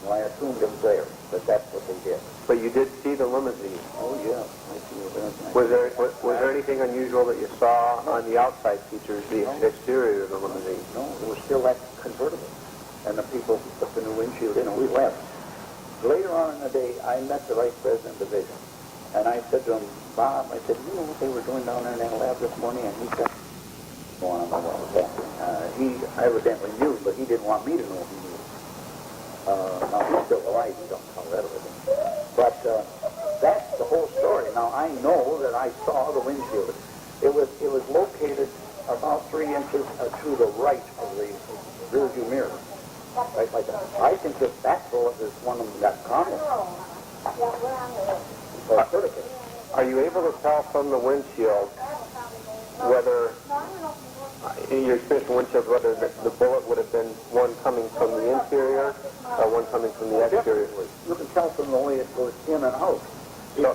[SPEAKER 7] Well, I assumed it was there, but that's what they did.
[SPEAKER 6] But you did see the limousine.
[SPEAKER 7] Oh, yeah. I see the limousine.
[SPEAKER 6] Was there anything unusual that you saw on the outside features, the exterior of the limousine?
[SPEAKER 7] No, it was still that convertible. And the people put the new windshield in, and we left. Later on in the day, I met the Vice President of Division. And I said to him, Bob, I said, you know what they were doing down there in that lab this morning? And he said, well, I don't know what was happening. He evidently knew, but he didn't want me to know he knew. Now, he's still alive. He don't tell that everything. But that's the whole story. Now, I know that I saw the windshield. It was located about 3 inches to the right of the rearview mirror. Right like that. I think that bullet is one of them that common.
[SPEAKER 6] Are you able to tell from the windshield whether, in your experience with windshield, whether the bullet would have been one coming from the interior or one coming from the exterior?
[SPEAKER 7] You can tell from the way it goes in and out. The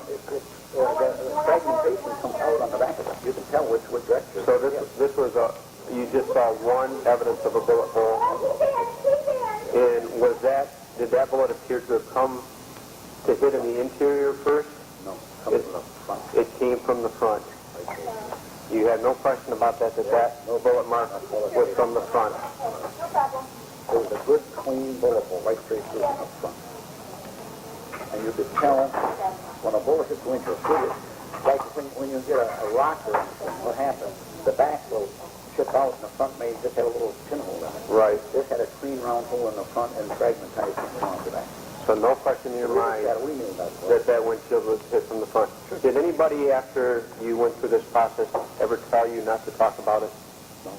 [SPEAKER 7] fragmentation comes out on the back of it. You can tell which direction.
[SPEAKER 6] So this was you just saw one evidence of a bullet hole, and did that bullet appear to have come to hit in the interior first?
[SPEAKER 7] No, coming from the front.
[SPEAKER 6] It came from the front. You had no question about that no bullet mark was from the front.
[SPEAKER 7] It was a good, clean bullet hole right straight through from the front. And you could tell when a bullet hits the windshield, like when you get a rock or anything, what happens? The back will chip out and the front may just have a little pinhole in it.
[SPEAKER 6] Right.
[SPEAKER 7] This had a clean round hole in the front and fragmentized around the back.
[SPEAKER 6] So no question in your mind
[SPEAKER 7] We knew that.
[SPEAKER 6] that windshield was hit from the front. Sure. Did anybody, after you went through this process, ever tell you not to talk about it?
[SPEAKER 7] No.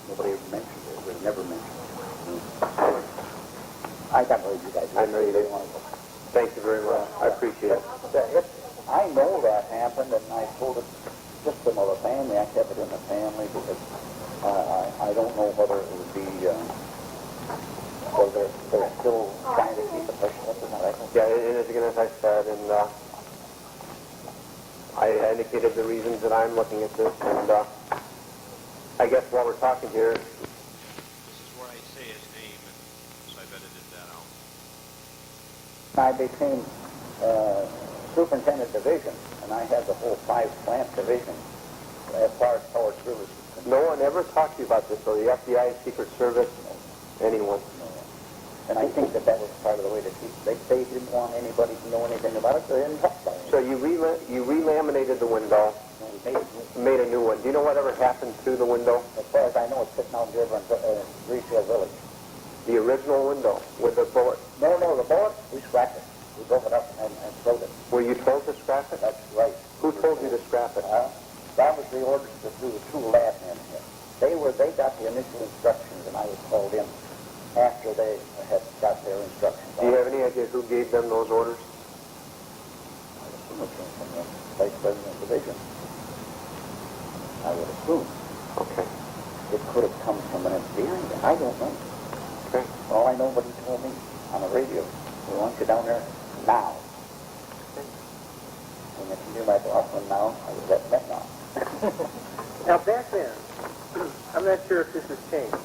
[SPEAKER 7] Nobody ever mentioned it. We never mentioned it. No. I got to you guys.
[SPEAKER 6] I know you did. Thank you very much. I appreciate it.
[SPEAKER 7] I know that happened, and I told it just to the family. I kept it in the family because I don't know whether it would be, whether they're still trying to keep it hush hush.
[SPEAKER 6] Yeah, and again, as I said, and I indicated the reasons that I'm looking at this, and I guess while we're talking here,
[SPEAKER 5] This is where I say his name, and so I've edited that out.
[SPEAKER 7] I became superintendent division, and I had the whole 5 plant division as far as power Service is concerned.
[SPEAKER 6] No one ever talked to you about this, though? The FBI, Secret Service, anyone?
[SPEAKER 7] No. And I think that was part of the way that they didn't want anybody to know anything about it, so they didn't talk about it.
[SPEAKER 6] So you relaminated the window, made a new one. Do you know whatever happened to the window?
[SPEAKER 7] As far as I know, it's sitting out there in Greaseville Village.
[SPEAKER 6] The original window with the bullet?
[SPEAKER 7] No, the bullet, we scrapped it. We broke it up and throwed it.
[SPEAKER 6] Were you told to scrap it?
[SPEAKER 7] That's right.
[SPEAKER 6] Who told you to scrap it?
[SPEAKER 7] That was the orders to do the two lab men here. They got the initial instructions, and I was called in after they had got their instructions.
[SPEAKER 6] Do you have any idea who gave them those orders?
[SPEAKER 7] I assume it came from the Vice President of Division. I would assume.
[SPEAKER 6] Okay.
[SPEAKER 7] It could have come from an FBI. I don't know.
[SPEAKER 6] Okay.
[SPEAKER 7] All I know, what he told me on the radio, we want you down there now. And if you knew my boss one now, I was at Met now.
[SPEAKER 8] Now, back then, I'm not sure if this has changed.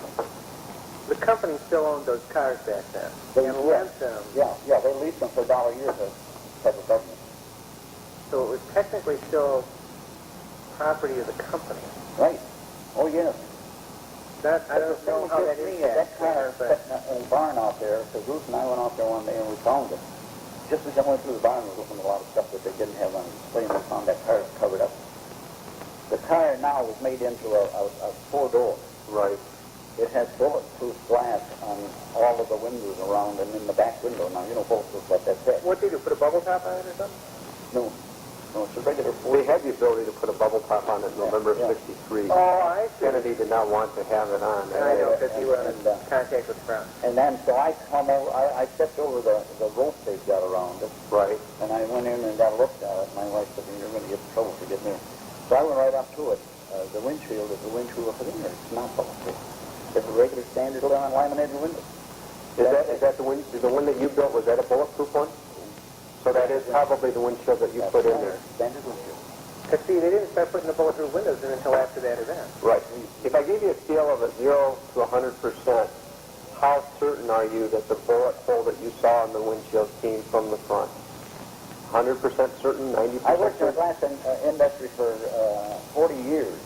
[SPEAKER 8] The company still owned those cars back then. And lent them.
[SPEAKER 7] Yeah, they leased them for $1 a year to federal government.
[SPEAKER 8] So it was technically still property of the company.
[SPEAKER 7] Right. Oh, yes.
[SPEAKER 8] I don't know how that is.
[SPEAKER 7] That car
[SPEAKER 8] but
[SPEAKER 7] sitting in a barn out there, because Ruth and I went out there one day and we found it. Just as I went through the barn, we were looking at a lot of stuff that they didn't have on display, and we found that car covered up. The car now was made into a four-door.
[SPEAKER 6] Right.
[SPEAKER 7] It has bulletproof glass on all of the windows around and in the back window. Now, you know bulletproof, but that's it.
[SPEAKER 8] what did you do, put a bubble top on it or something?
[SPEAKER 7] No, it's a regular
[SPEAKER 6] They had the ability to put a bubble top on it in November of
[SPEAKER 7] Yeah.
[SPEAKER 6] '63.
[SPEAKER 8] Oh, I see.
[SPEAKER 6] Kennedy did not want to have it on.
[SPEAKER 8] I know, because you were in
[SPEAKER 7] And,
[SPEAKER 8] contact with Brown.
[SPEAKER 7] And then, so I come over, I stepped over the rope they've got around it,
[SPEAKER 6] Right.
[SPEAKER 7] and I went in and got a look at it. My wife said, you're going to get in trouble for getting there. So I went right up to it. The windshield is a windshield for the inner. It's not bulletproof. It's a regular standard laminated window.
[SPEAKER 6] Is that the one that you built, was that a bulletproof one? So that is probably the windshield that you
[SPEAKER 7] That's
[SPEAKER 6] put in
[SPEAKER 7] right.
[SPEAKER 6] there.
[SPEAKER 7] Standard windshield.
[SPEAKER 8] Because, see, they didn't start putting the bulletproof windows in until after that event.
[SPEAKER 6] Right. If I gave you a scale of 0 to 100%, how certain are you that the bullet hole that you saw in the windshield came from the front? 100% certain? 90%
[SPEAKER 7] I worked in the
[SPEAKER 6] certain?
[SPEAKER 7] glass industry for 40 years,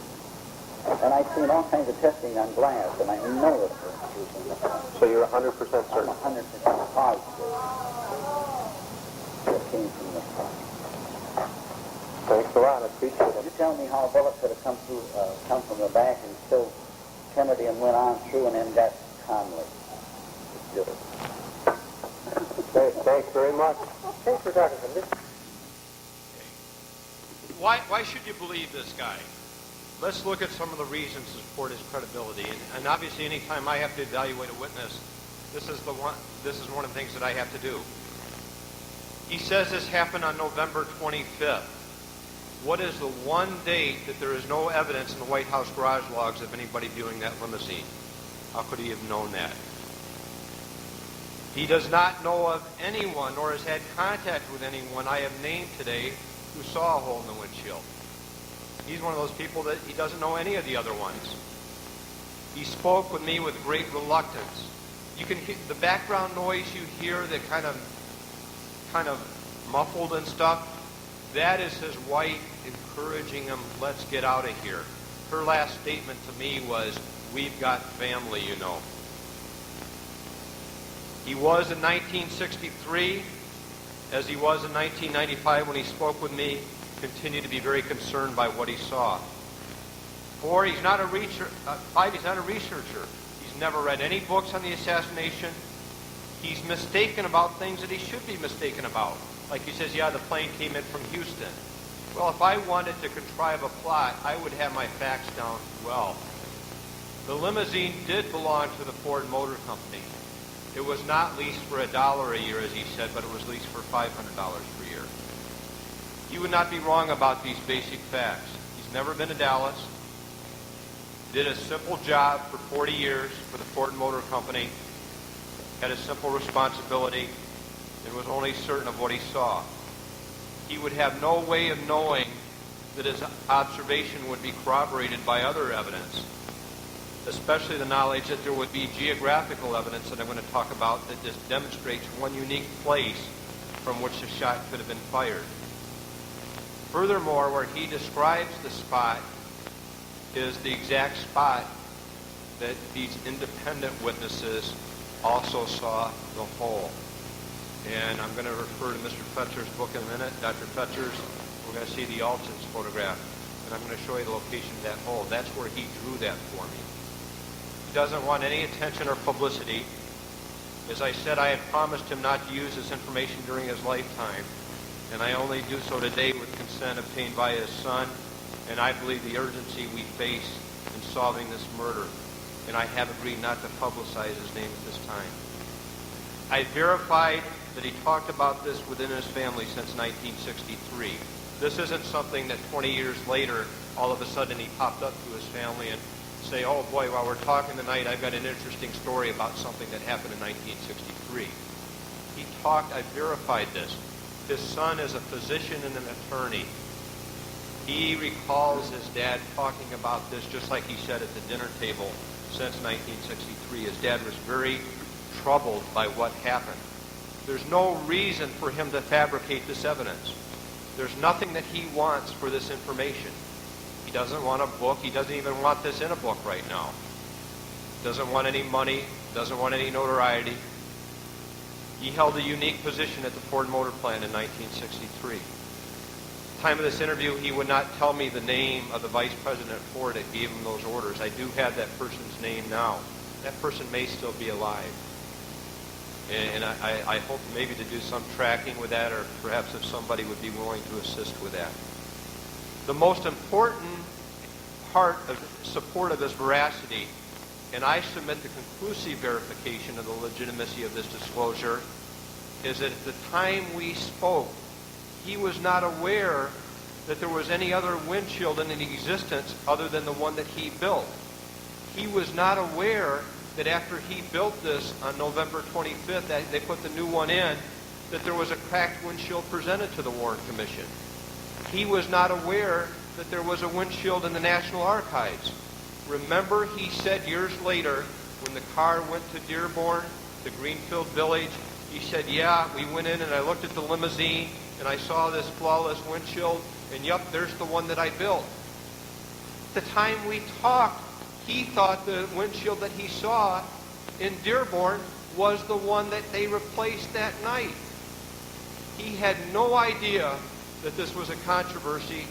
[SPEAKER 7] and I've seen all kinds of testing on glass, and I know it's from the front.
[SPEAKER 6] So you're 100%
[SPEAKER 7] I'm
[SPEAKER 6] certain?
[SPEAKER 7] 100% positive it came from the front.
[SPEAKER 6] Thanks a lot. I appreciate
[SPEAKER 7] You
[SPEAKER 6] it.
[SPEAKER 7] tell me how a bullet could have come from the back and killed Kennedy and went on through and then got Conley. Just
[SPEAKER 6] Thanks very much.
[SPEAKER 8] Thanks for talking to me.
[SPEAKER 5] Why should you believe this guy? Let's look at some of the reasons to support his credibility. And obviously, anytime I have to evaluate a witness, this is one of the things that I have to do. He says this happened on November 25th. What is the one date that there is no evidence in the White House garage logs of anybody viewing that limousine? How could he have known that? He does not know of anyone, nor has had contact with anyone I have named today, who saw a hole in the windshield. He's one of those people that he doesn't know any of the other ones. He spoke with me with great reluctance. You can hear the background noise you hear, that kind of muffled and stuff. That is his wife encouraging him, let's get out of here. Her last statement to me was, we've got family, you know. He was in 1963, as he was in 1995 when he spoke with me, continued to be very concerned by what he saw. 4, he's not a researcher. 5, he's not a researcher. He's never read any books on the assassination. He's mistaken about things that he should be mistaken about. Like he says, yeah, the plane came in from Houston. Well, if I wanted to contrive a plot, I would have my facts down well. The limousine did belong to the Ford Motor Company. It was not leased for $1 a year, as he said, but it was leased for $500 per year. You would not be wrong about these basic facts. He's never been to Dallas, did a simple job for 40 years for the Ford Motor Company, had a simple responsibility, and was only certain of what he saw. He would have no way of knowing that his observation would be corroborated by other evidence, especially the knowledge that there would be geographical evidence that I'm going to talk about that just demonstrates one unique place from which the shot could have been fired. Furthermore, where he describes the spot, is the exact spot that these independent witnesses also saw the hole. And I'm going to refer to Mr. Fetzer's book in a minute. Dr. Fetzer's, we're going to see the Alton's photograph, and I'm going to show you the location of that hole. That's where he drew that for me. He doesn't want any attention or publicity. As I said, I had promised him not to use this information during his lifetime, and I only do so today with consent obtained by his son, and I believe the urgency we face in solving this murder, and I have agreed not to publicize his name at this time. I verified that he talked about this within his family since 1963. This isn't something that 20 years later, all of a sudden he popped up to his family and say, oh boy, while we're talking tonight, I've got an interesting story about something that happened in 1963. He talked, I verified this. His son is a physician and an attorney. He recalls his dad talking about this just like he said at the dinner table since 1963. His dad was very troubled by what happened. There's no reason for him to fabricate this evidence. There's nothing that he wants for this information. He doesn't want a book. He doesn't even want this in a book right now. Doesn't want any money. Doesn't want any notoriety. He held a unique position at the Ford Motor Plant in 1963. At the time of this interview, he would not tell me the name of the vice president at Ford that gave him those orders. I do have that person's name now. That person may still be alive. And I hope maybe to do some tracking with that, or perhaps if somebody would be willing to assist with that. The most important part of support of this veracity, and I submit the conclusive verification of the legitimacy of this disclosure, is that at the time we spoke, he was not aware that there was any other windshield in existence other than the one that he built. He was not aware that after he built this on November 25th, that they put the new one in, that there was a cracked windshield presented to the Warren Commission. He was not aware that there was a windshield in the National Archives. Remember, he said years later, when the car went to Dearborn, to Greenfield Village, he said, yeah, we went in and I looked at the limousine and I saw this flawless windshield, and yep, there's the one that I built. At the time we talked, he thought the windshield that he saw in Dearborn was the one that they replaced that night. He had no idea that this was a controversy.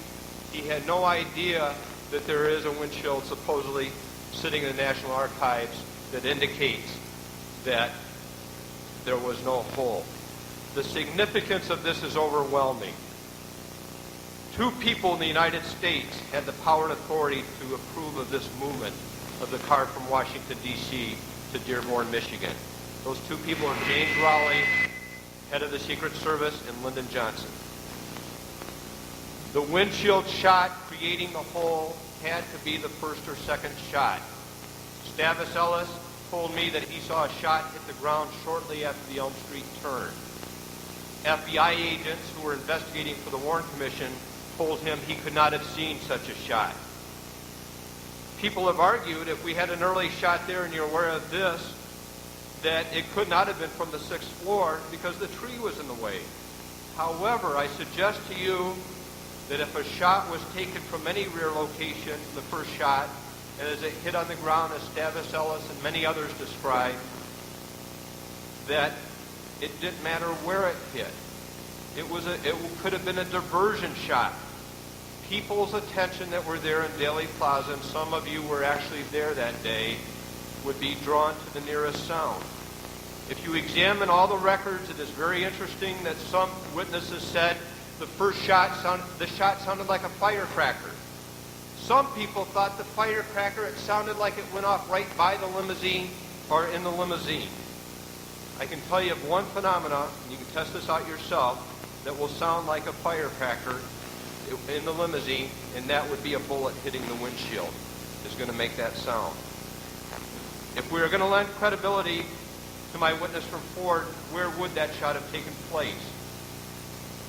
[SPEAKER 5] He had no idea that there is a windshield supposedly sitting in the National Archives that indicates that there was no hole. The significance of this is overwhelming. 2 people in the United States had the power and authority to approve of this movement of the car from Washington, D.C. to Dearborn, Michigan. Those 2 people are James Rowley, head of the Secret Service, and Lyndon Johnson. The windshield shot creating the hole had to be the first or second shot. Stavis Ellis told me that he saw a shot hit the ground shortly after the Elm Street turn. FBI agents who were investigating for the Warren Commission told him he could not have seen such a shot. People have argued, if we had an early shot there and you're aware of this, that it could not have been from the 6th floor because the tree was in the way. However, I suggest to you that if a shot was taken from any rear location, the first shot, and as it hit on the ground, as Stavis Ellis and many others described, that it didn't matter where it hit. It could have been a diversion shot. People's attention that were there in Daly Plaza, and some of you were actually there that day, would be drawn to the nearest sound. If you examine all the records, it is very interesting that some witnesses said the shot sounded like a firecracker. Some people thought the firecracker, it sounded like it went off right by the limousine or in the limousine. I can tell you of one phenomenon, and you can test this out yourself, that will sound like a firecracker in the limousine, and that would be a bullet hitting the windshield is going to make that sound. If we were going to lend credibility to my witness from Ford, where would that shot have taken place?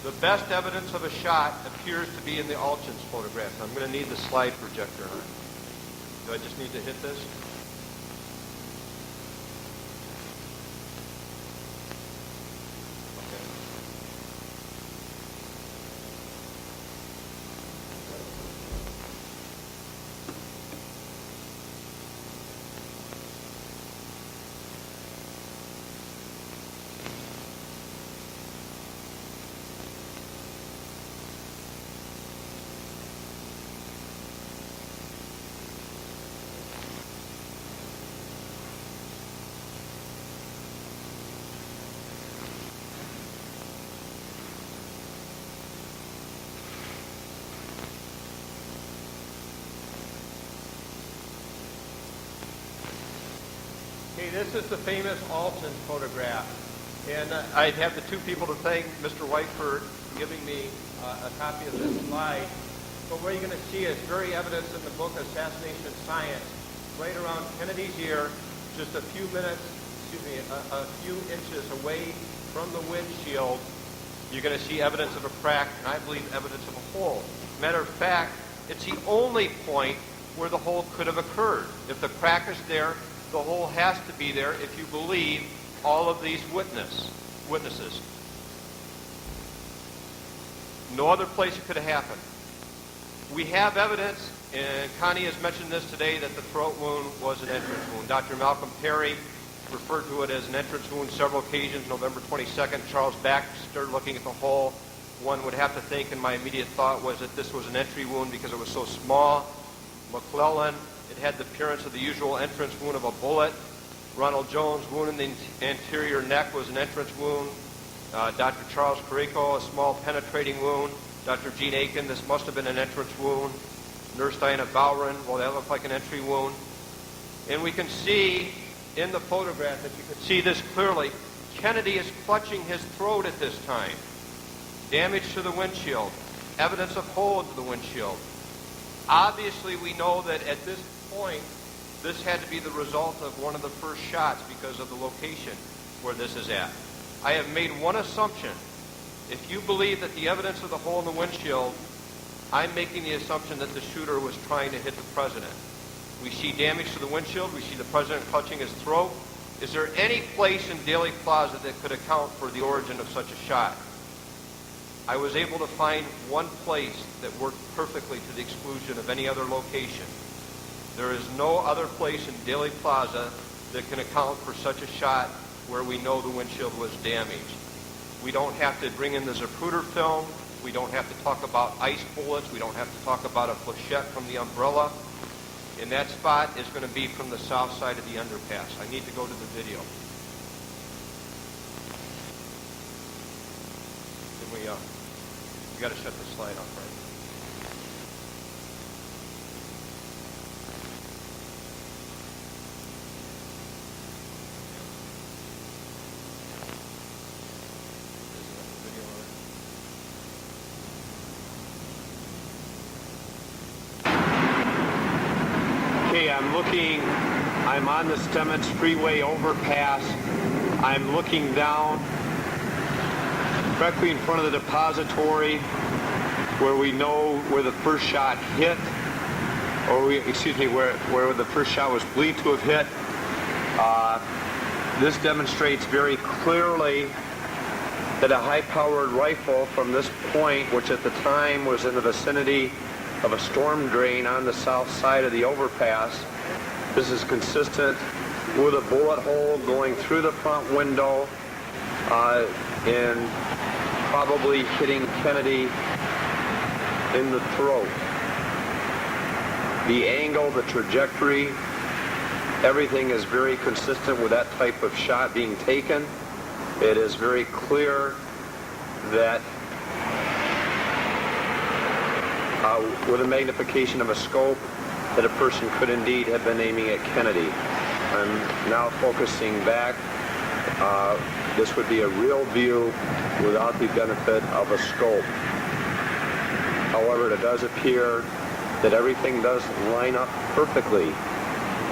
[SPEAKER 5] The best evidence of a shot appears to be in the Alton's photograph. I'm going to need the slide projector on. Do I just need to hit this? Okay. Okay, this is the famous Alton photograph. And I'd have the two people to thank Mr. White for giving me a copy of this slide. But what you're going to see is very evidence in the book Assassination Science, right around Kennedy's ear, just a few inches away from the windshield. You're going to see evidence of a crack, and I believe evidence of a hole. Matter of fact, it's the only point where the hole could have occurred. If the crack is there, the hole has to be there if you believe all of these witnesses. No other place it could have happened. We have evidence, and Connie has mentioned this today, that the throat wound was an entrance wound. Dr. Malcolm Perry referred to it as an entrance wound several occasions. November 22nd, Charles Baxter looking at the hole. One would have to think, and my immediate thought was that this was an entry wound because it was so small. McClellan, it had the appearance of the usual entrance wound of a bullet. Ronald Jones' wound in the anterior neck was an entrance wound. Dr. Charles Carrico, a small penetrating wound. Dr. Gene Aiken, this must have been an entrance wound. Nurse Diana Bowron, well, that looked like an entry wound. And we can see in the photograph that you can see this clearly. Kennedy is clutching his throat at this time. Damage to the windshield. Evidence of hole to the windshield. Obviously, we know that at this point, this had to be the result of one of the first shots because of the location where this is at. I have made one assumption. If you believe that the evidence of the hole in the windshield, I'm making the assumption that the shooter was trying to hit the president. We see damage to the windshield. We see the president clutching his throat. Is there any place in Daley Plaza that could account for the origin of such a shot? I was able to find one place that worked perfectly to the exclusion of any other location. There is no other place in Daley Plaza that can account for such a shot where we know the windshield was damaged. We don't have to bring in the Zapruder film. We don't have to talk about ice bullets. We don't have to talk about a flechette from the umbrella. And that spot is going to be from the south side of the underpass. I need to go to the video. We got to shut the slide off, right? Okay, I'm on the Stemmons Freeway overpass. I'm looking down directly in front of the depository where we know where the first shot hit, where the first shot was believed to have hit. This demonstrates very clearly that a high-powered rifle from this point, which at the time was in the vicinity of a storm drain on the south side of the overpass, this is consistent with a bullet hole going through the front window and probably hitting Kennedy in the throat. The angle, the trajectory, everything is very consistent with that type of shot being taken. It is very clear that with a magnification of a scope, that a person could indeed have been aiming at Kennedy. I'm now focusing back. This would be a real view without the benefit of a scope. However, it does appear that everything does line up perfectly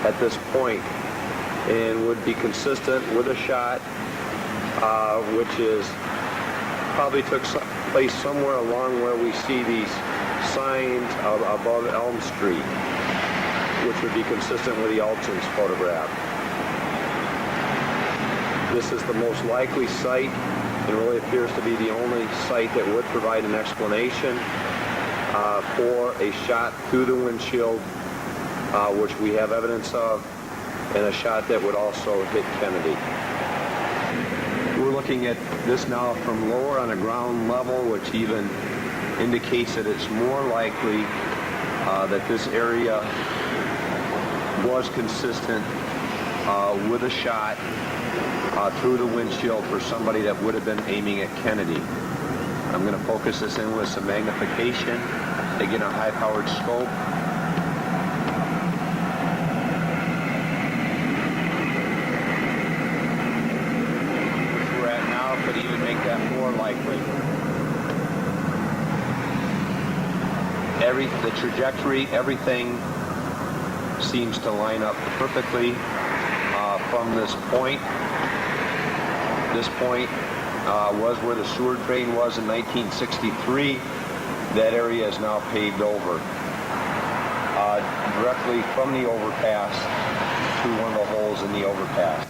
[SPEAKER 5] at this point and would be consistent with a shot which is probably took place somewhere along where we see these signs above Elm Street, which would be consistent with the Alton's photograph. This is the most likely site and really appears to be the only site that would provide an explanation for a shot through the windshield, which we have evidence of, and a shot that would also hit Kennedy. We're looking at this now from lower on a ground level, which even indicates that it's more likely that this area was consistent with a shot through the windshield for somebody that would have been aiming at Kennedy. I'm going to focus this in with some magnification, again a high-powered scope.
[SPEAKER 7] the trajectory, everything seems to line up perfectly from this point. This point was where the sewer drain was in 1963. That area is now paved over. Directly from the overpass to one of the holes in the overpass.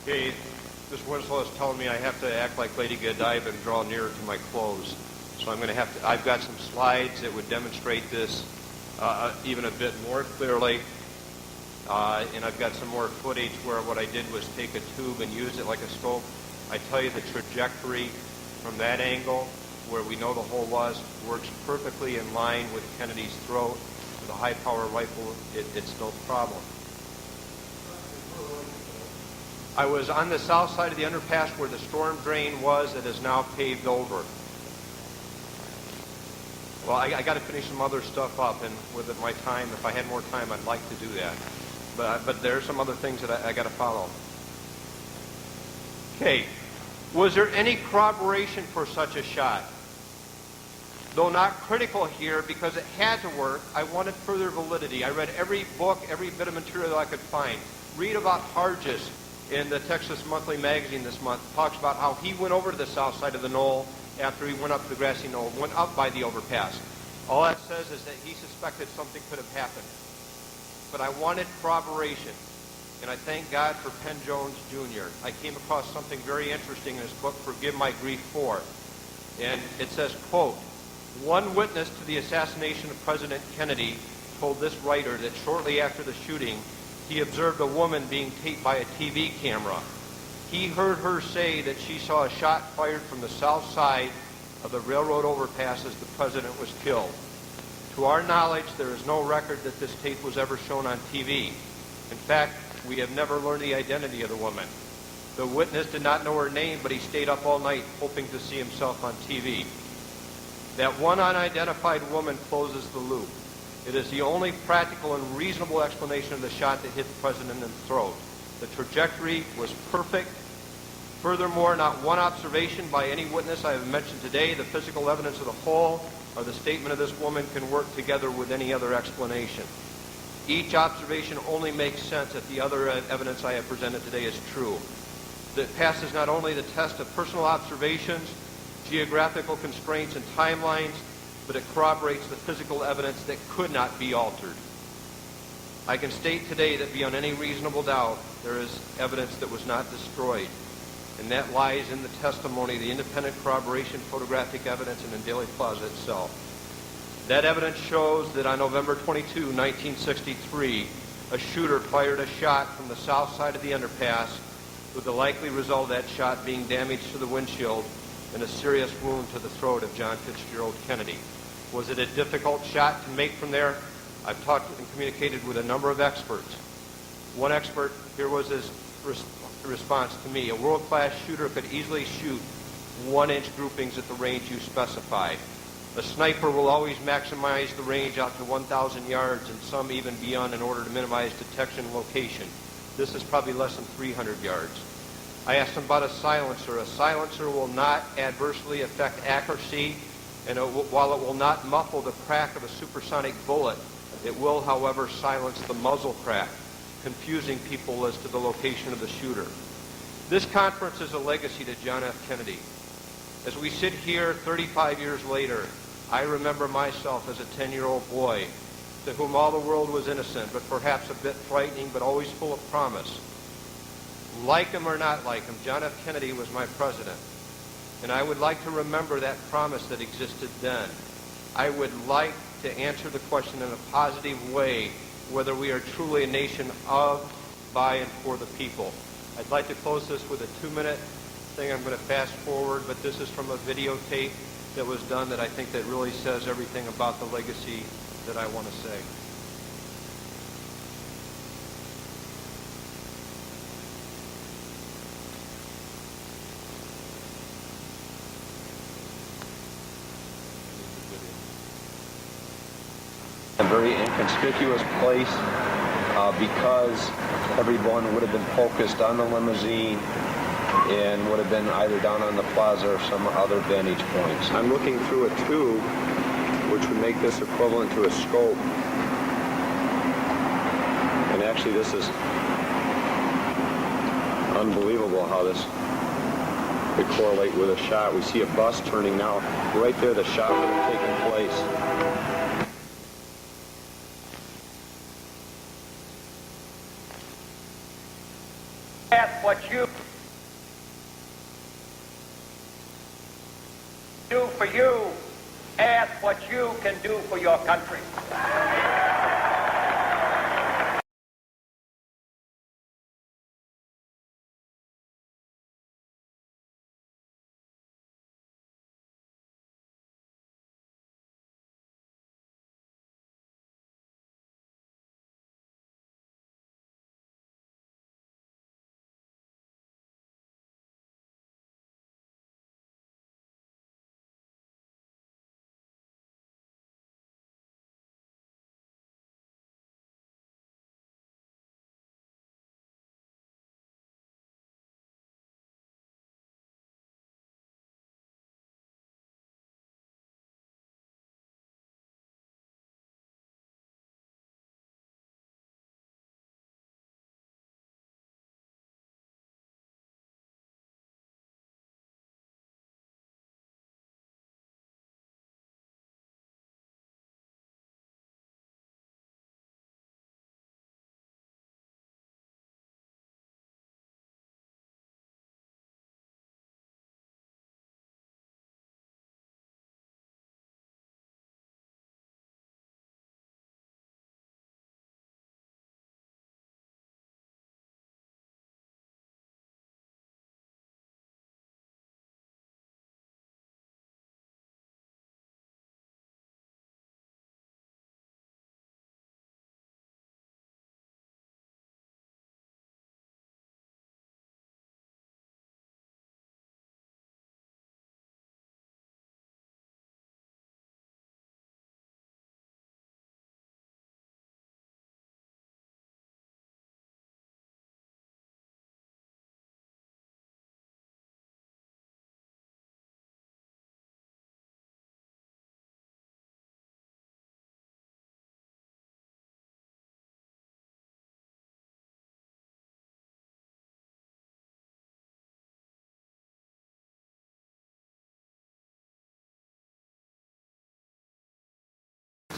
[SPEAKER 5] Okay, this Winslow is telling me I have to act like Lady Godiva and draw nearer to my clothes. So I'm going to have to, I've got some slides that would demonstrate this even a bit more clearly. And I've got some more footage where what I did was take a tube and use it like a scope. I tell you the trajectory from that angle where we know the hole was works perfectly in line with Kennedy's throat. With a high-power rifle, it's no problem. I was on the south side of the underpass where the storm drain was that is now paved over. Well, I got to finish some other stuff up, and with my time, if I had more time, I'd like to do that. But there are some other things that I got to follow. Okay, was there any corroboration for such a shot? Though not critical here because it had to work, I wanted further validity. I read every book, every bit of material I could find. Read about Hargis in the Texas Monthly Magazine this month. Talks about how he went over to the south side of the knoll after he went up the grassy knoll, went up by the overpass. All that says is that he suspected something could have happened. But I wanted corroboration, and I thank God for Penn Jones Jr. I came across something very interesting in his book, Forgive My Grief 4. And it says, quote, one witness to the assassination of President Kennedy told this writer that shortly after the shooting, he observed a woman being taped by a TV camera. He heard her say that she saw a shot fired from the south side of the railroad overpass as the president was killed. To our knowledge, there is no record that this tape was ever shown on TV. In fact, we have never learned the identity of the woman. The witness did not know her name, but he stayed up all night hoping to see himself on TV. That one unidentified woman closes the loop. It is the only practical and reasonable explanation of the shot that hit the president in the throat. The trajectory was perfect. Furthermore, not one observation by any witness I have mentioned today, the physical evidence of the hole, or the statement of this woman can work together with any other explanation. Each observation only makes sense if the other evidence I have presented today is true. That passes not only the test of personal observations, geographical constraints and timelines, but it corroborates the physical evidence that could not be altered. I can state today that beyond any reasonable doubt, there is evidence that was not destroyed. And that lies in the testimony, the independent corroboration, photographic evidence, and in Daley Plaza itself. That evidence shows that on November 22, 1963, a shooter fired a shot from the south side of the underpass, with the likely result of that shot being damage to the windshield and a serious wound to the throat of John Fitzgerald Kennedy. Was it a difficult shot to make from there? I've talked and communicated with a number of experts. One expert, here was his response to me. A world-class shooter could easily shoot 1-inch groupings at the range you specified. A sniper will always maximize the range out to 1,000 yards and some even beyond in order to minimize detection location. This is probably less than 300 yards. I asked him about a silencer. A silencer will not adversely affect accuracy, and while it will not muffle the crack of a supersonic bullet, it will, however, silence the muzzle crack, confusing people as to the location of the shooter. This conference is a legacy to John F. Kennedy. As we sit here 35 years later, I remember myself as a 10-year-old boy to whom all the world was innocent, but perhaps a bit frightening, but always full of promise. Like him or not like him, John F. Kennedy was my president. And I would like to remember that promise that existed then. I would like to answer the question in a positive way, whether we are truly a nation of, by, and for the people. I'd like to close this with a 2-minute thing. I'm going to fast forward, but this is from a videotape that was done that I think that really says everything about the legacy that I want to say.
[SPEAKER 7] A very inconspicuous place because everyone would have been focused on the limousine and would have been either down on the plaza or some other vantage points. I'm looking through a tube
[SPEAKER 9] which would make this equivalent to a scope. And actually, this is unbelievable how this could correlate with a shot. We see a bus turning now. Right there, the shot would have taken place.
[SPEAKER 10] Ask what you do for you. Ask what you can do for your country.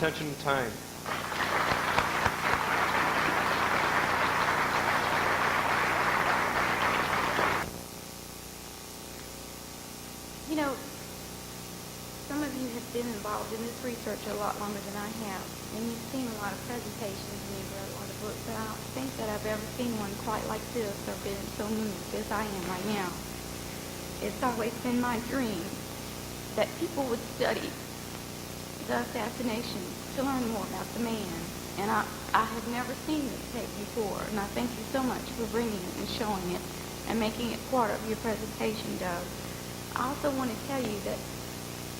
[SPEAKER 5] Attention time.
[SPEAKER 1] You know, some of you have been involved in this research a lot longer than I have, and you've seen a lot of presentations and you've read a lot of books, but I don't think that I've ever seen one quite like this or been so moved as I am right now. It's always been my dream that people would study the assassination to learn more about the man, and I have never seen this tape before, and I thank you so much for bringing it and showing it and making it part of your presentation, Doug. I also want to tell you that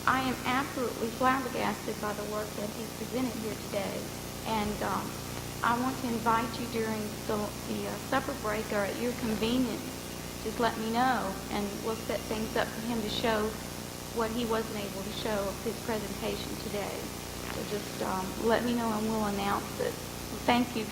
[SPEAKER 1] I am absolutely flabbergasted by the work that he's presented here today, and I want to invite you during the supper break or at your convenience. Just let me know, and we'll set things up for him to show what he wasn't able to show of his presentation today. So just let me know and we'll announce it. Thank you.